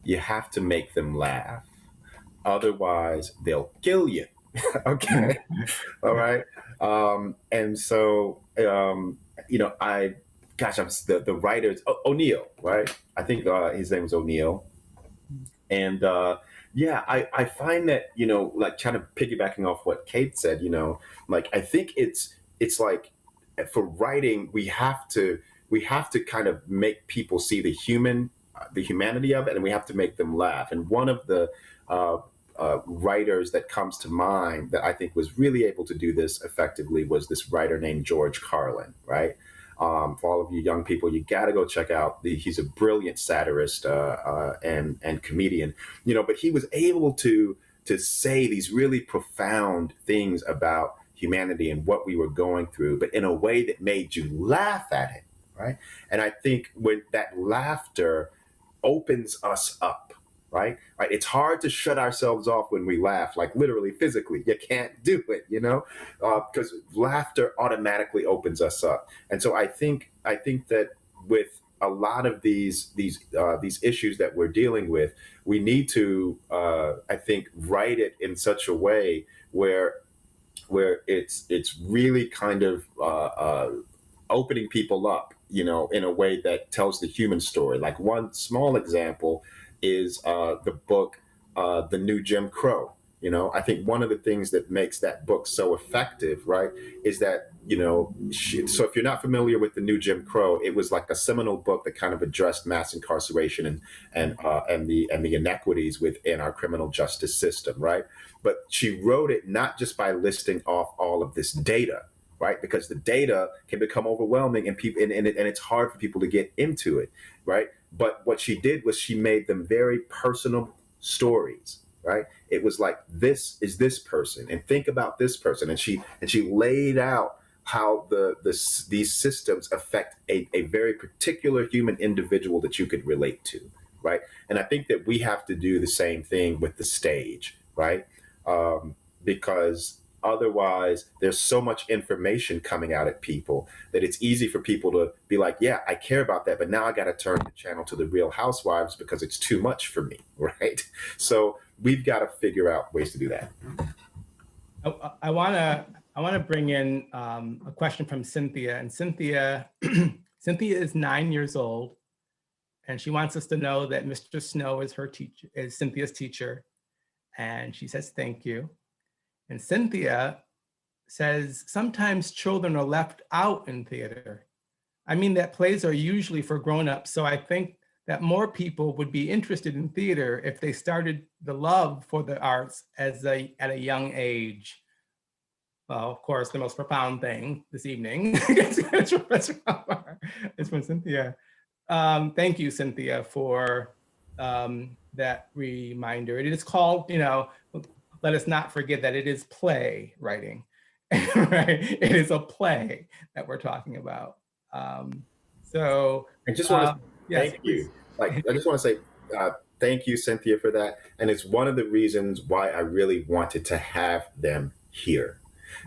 you have to make them laugh, otherwise they'll kill you. Okay. All right. And so, I'm the writers, O'Neill, right? I think his name was O'Neill. And I find that, like, kind of piggybacking off what Kate said, I think it's like, for writing, we have to kind of make people see the humanity of it, and we have to make them laugh. And one of the writers that comes to mind that I think was really able to do this effectively was this writer named George Carlin, right? For all of you young people, you got to go check out. He's a brilliant satirist and comedian, but he was able to say these really profound things about humanity and what we were going through, but in a way that made you laugh at it, right? And I think when that laughter opens us up, right? It's hard to shut ourselves off when we laugh, like literally, physically. You can't do it, because laughter automatically opens us up. And so I think that with a lot of these issues that we're dealing with, we need to, I think, write it in such a way where it's really kind of opening people up, in a way that tells the human story. Like one small example is the book, The New Jim Crow. I think one of the things that makes that book so effective, right, is that, so if you're not familiar with The New Jim Crow, it was like a seminal book that kind of addressed mass incarceration and the inequities within our criminal justice system, right? But she wrote it not just by listing off all of this data, right? Because the data can become overwhelming and it's hard for people to get into it, right? But what she did was she made them very personal stories, right? It was like, this is this person, and think about this person, and she laid out how these systems affect a very particular human individual that you could relate to, right? And I think that we have to do the same thing with the stage, right? Because otherwise, there's so much information coming out at people that it's easy for people to be like, yeah, I care about that, but now I got to turn the channel to the Real Housewives because it's too much for me, right? So we've got to figure out ways to do that. I want to bring in a question from Cynthia, and Cynthia is 9 years old, and she wants us to know that Mr. Snow is Cynthia's teacher, and she says thank you. And Cynthia says, sometimes children are left out in theater. I mean, that plays are usually for grown-ups, so I think that more people would be interested in theater if they started the love for the arts at a young age. Well, of course, the most profound thing this evening is from Cynthia. Thank you, Cynthia, for that reminder. It is called, let us not forget that it is playwriting, right? It is a play that we're talking about. So I just want to yes, thank you. I just want to say thank you, Cynthia, for that. And it's one of the reasons why I really wanted to have them here,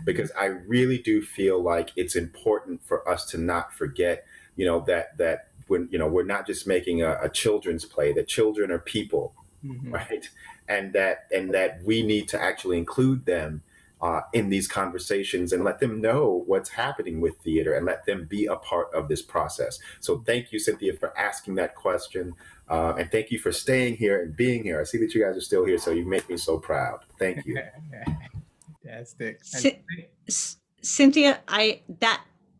because I really do feel like it's important for us to not forget, that when, we're not just making a children's play, that children are people, mm-hmm. right? And that we need to actually include them in these conversations and let them know what's happening with theater and let them be a part of this process. So thank you, Cynthia, for asking that question. And thank you for staying here and being here. I see that you guys are still here, so you make me so proud. Thank you. Fantastic. Cynthia,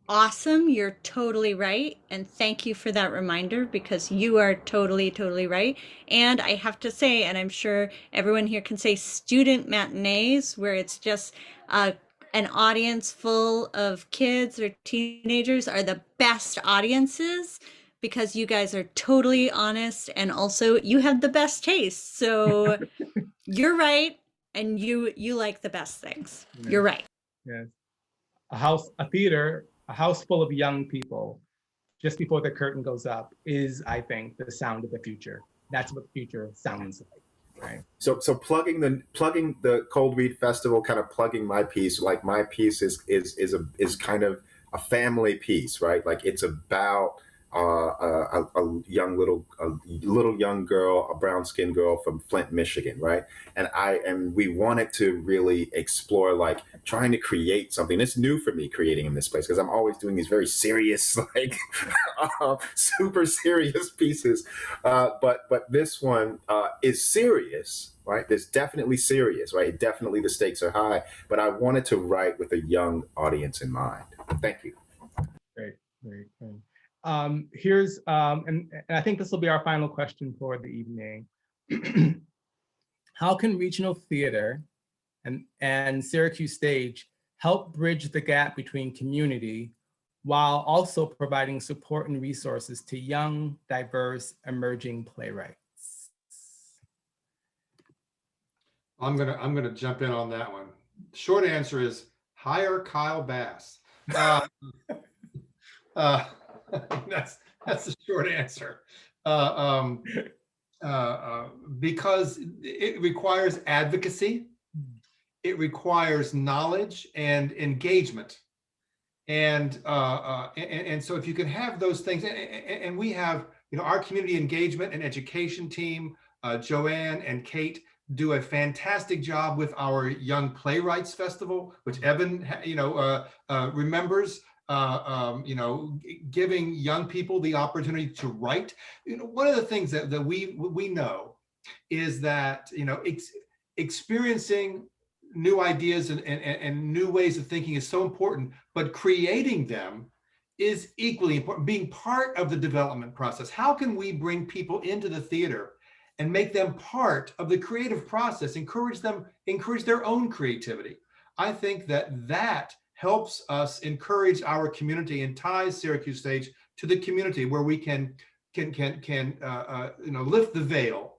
awesome. You're totally right. And thank you for that reminder, because you are totally, totally right. And I have to say, and I'm sure everyone here can say, student matinees, where it's just an audience full of kids or teenagers, are the best audiences, because you guys are totally honest, and also you have the best taste. So you're right. And you like the best things. Yes. You're right. Yes. A house full of young people, just before the curtain goes up, is, I think, the sound of the future. That's what the future sounds like, right? So plugging the Cold Read Festival, kind of plugging my piece. Like, my piece is kind of a family piece, right? Like, it's about a little young girl, a brown-skinned girl from Flint, Michigan, right? And we wanted to really explore, like, trying to create something. It's new for me creating in this place, because I'm always doing these very serious, like super serious pieces. But this one is serious, right? It's definitely serious, right? Definitely the stakes are high, but I wanted to write with a young audience in mind. Thank you. Great. Here's, and I think this will be our final question for the evening. How can regional theater and Syracuse Stage help bridge the gap between community while also providing support and resources to young, diverse, emerging playwrights? I'm gonna jump in on that one. Short answer is hire Kyle Bass. That's the short answer. Because it requires advocacy, it requires knowledge and engagement, and so if you can have those things, and we have, our community engagement and education team, Joanne and Kate do a fantastic job with our Young Playwrights Festival, which Evan, remembers. Giving young people the opportunity to write. One of the things that we know is that experiencing new ideas and new ways of thinking is so important, but creating them is equally important. Being part of the development process. How can we bring people into the theater and make them part of the creative process? Encourage their own creativity. I think that helps us encourage our community and ties Syracuse Stage to the community, where we can lift the veil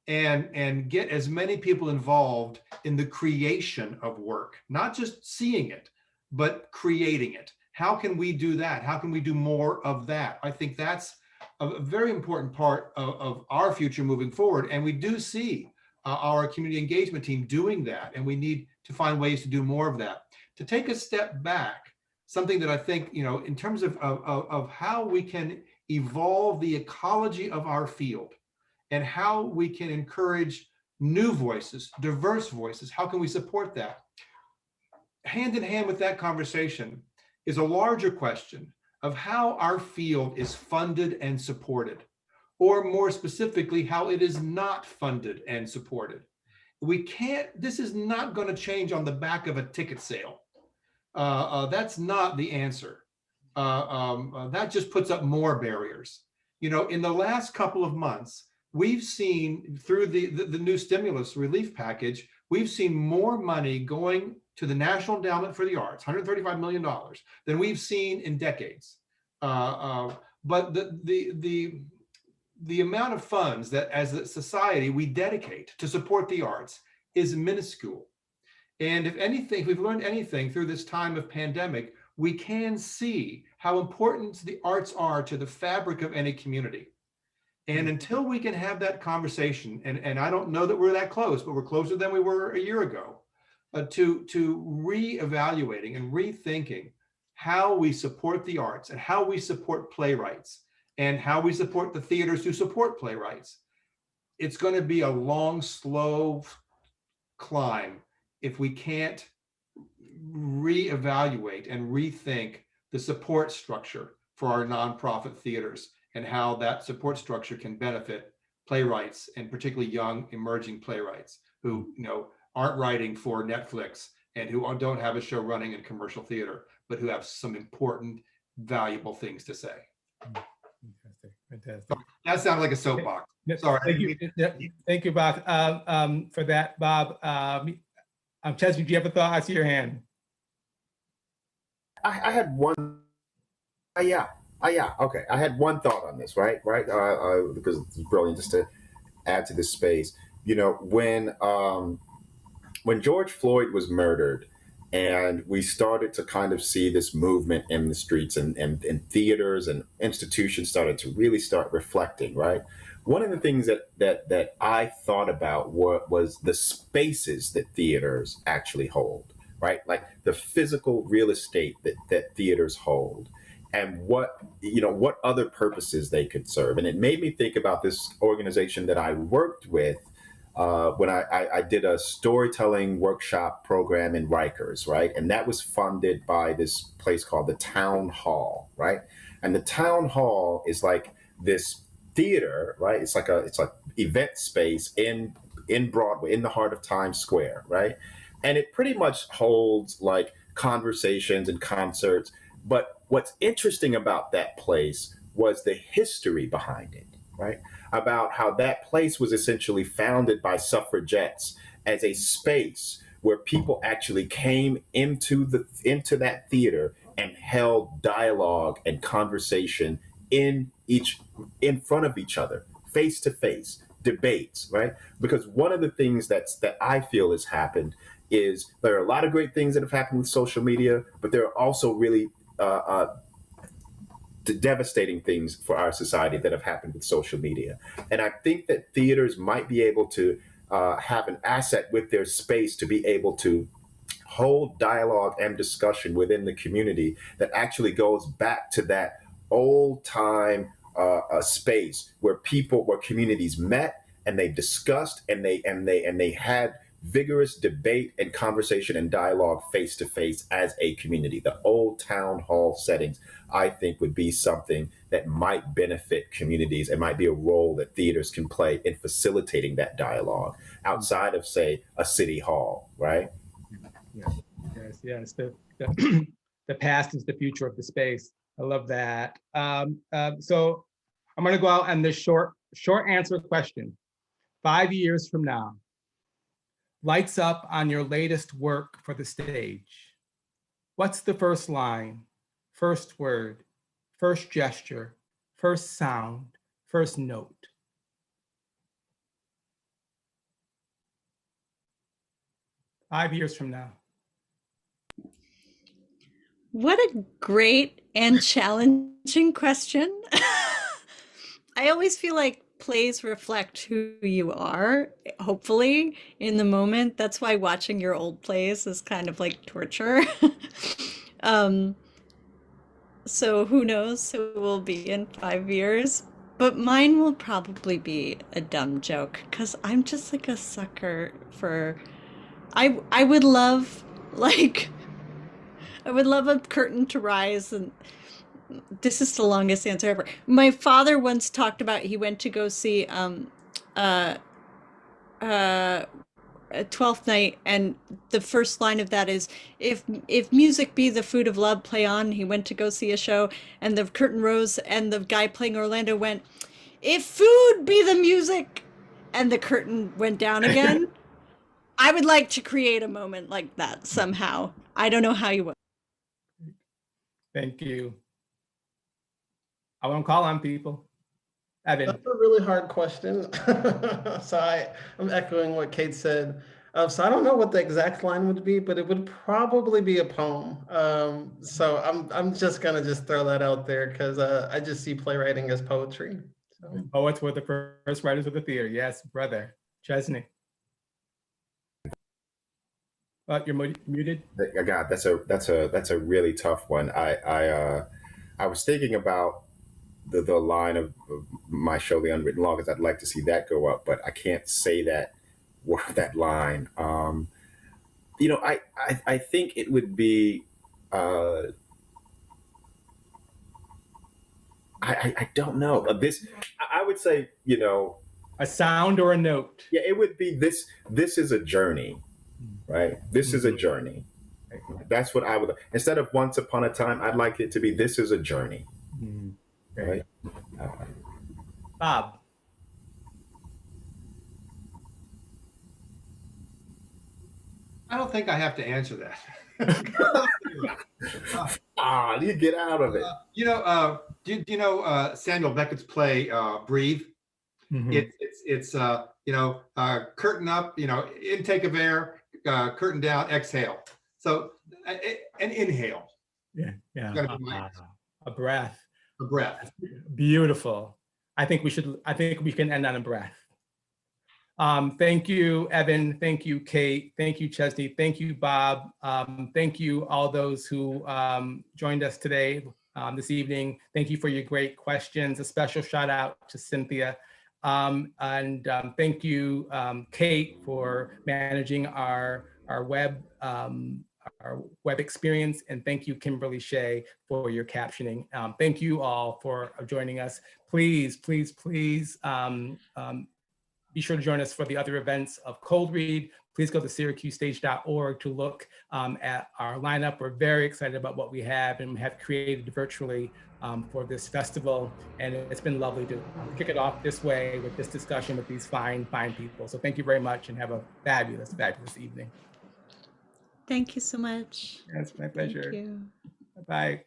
and get as many people involved in the creation of work, not just seeing it, but creating it. How can we do that? How can we do more of that? I think that's a very important part of our future moving forward. And we do see our community engagement team doing that, and we need to find ways to do more of that. To take a step back, something that I think, in terms of how we can evolve the ecology of our field and how we can encourage new voices, diverse voices, how can we support that? Hand in hand with that conversation is a larger question of how our field is funded and supported, or more specifically, how it is not funded and supported. This is not going to change on the back of a ticket sale. That's not the answer. That just puts up more barriers. In the last couple of months, we've seen through the new stimulus relief package, we've seen more money going to the National Endowment for the Arts, $135 million, than we've seen in decades. But the amount of funds that as a society we dedicate to support the arts is minuscule. And if we've learned anything through this time of pandemic, we can see how important the arts are to the fabric of any community. And until we can have that conversation, and I don't know that we're that close, but we're closer than we were a year ago, to reevaluating and rethinking how we support the arts and how we support playwrights and how we support the theaters who support playwrights. It's going to be a long, slow climb if we can't reevaluate and rethink the support structure for our nonprofit theaters and how that support structure can benefit playwrights, and particularly young emerging playwrights who aren't writing for Netflix and who don't have a show running in commercial theater, but who have some important, valuable things to say. Fantastic. That sounds like a soapbox. Sorry. Thank you, Bob, for that, Bob. Chesney, do you have a thought? I see your hand. I had one. Yeah. Okay. I had one thought on this, right? Because it's brilliant, just to add to this space. When George Floyd was murdered, and we started to kind of see this movement in the streets, and theaters and institutions started to really start reflecting, right? One of the things that I thought about was the spaces that theaters actually hold, right? Like the physical real estate that theaters hold, and what other purposes they could serve. And it made me think about this organization that I worked with when I did a storytelling workshop program in Rikers, right? And that was funded by this place called the Town Hall, right? And the Town Hall is like this theater, right? It's like event space in Broadway, in the heart of Times Square, right? And it pretty much holds like conversations and concerts. But what's interesting about that place was the history behind it, right? About how that place was essentially founded by suffragettes as a space where people actually came into that theater and held dialogue and conversation in front of each other, face to face, debates, right? Because one of the things that I feel has happened is there are a lot of great things that have happened with social media, but there are also really the devastating things for our society that have happened with social media. And I think that theaters might be able to have an asset with their space to be able to hold dialogue and discussion within the community that actually goes back to that old time space where communities met and they discussed and they had vigorous debate and conversation and dialogue face to face as a community. The old town hall settings, I think, would be something that might benefit communities. It might be a role that theaters can play in facilitating that dialogue outside of, say, a city hall, right? Yes. The past is the future of the space. I love that. So I'm going to go out on this short answer question. 5 years from now, lights up on your latest work for the stage. What's the first line, first word, first gesture, first sound, first note? Five years from now. What a great and challenging question. I always feel like plays reflect who you are, hopefully, in the moment. That's why watching your old plays is kind of like torture. So who knows who will be in 5 years? But mine will probably be a dumb joke because I'm just like a sucker for. I would love I would love a curtain to rise, and this is the longest answer ever. My father once talked about he went to go see Twelfth Night, and the first line of that is, if music be the food of love, play on. He went to go see a show, and the curtain rose, and the guy playing Orlando went, if food be the music, and the curtain went down again. I would like to create a moment like that somehow. I don't know how you will. Thank you. I won't call on people. Evan. That's a really hard question. So I'm echoing what Kate said. So I don't know what the exact line would be, but it would probably be a poem. So I'm just gonna throw that out there because I just see playwriting as poetry. So. Poets were the first writers of the theater. Yes, brother. Chesney. You're muted. God, that's a really tough one. I was thinking about the line of my show, The Unwritten Law, because I'd like to see that go up, but I can't say that line. I think it would be. I don't know. I would say, a sound or a note. Yeah, it would be this. This is a journey. Right? This is a journey. That's what I would, instead of once upon a time, I'd like it to be, this is a journey. Right? Bob. I don't think I have to answer that. You get out of it. Do you know Samuel Beckett's play Breathe? Mm-hmm. It's curtain up, intake of air, curtain down, exhale. So an inhale. Yeah. A breath. A breath. Beautiful. I think we can end on a breath. Thank you, Evan. Thank you, Kate. Thank you, Chesney. Thank you, Bob. Thank you, all those who joined us today, this evening. Thank you for your great questions. A special shout out to Cynthia. And thank you, Kate, for managing our web experience, and thank you, Kimberly Shea, for your captioning. Thank you all for joining us. Please be sure to join us for the other events of Cold Read. Please go to SyracuseStage.org to look at our lineup. We're very excited about what we have and have created virtually for this festival. And it's been lovely to kick it off this way with this discussion with these fine people. So thank you very much and have a fabulous evening. Thank you so much. It's my pleasure. Thank you. Bye.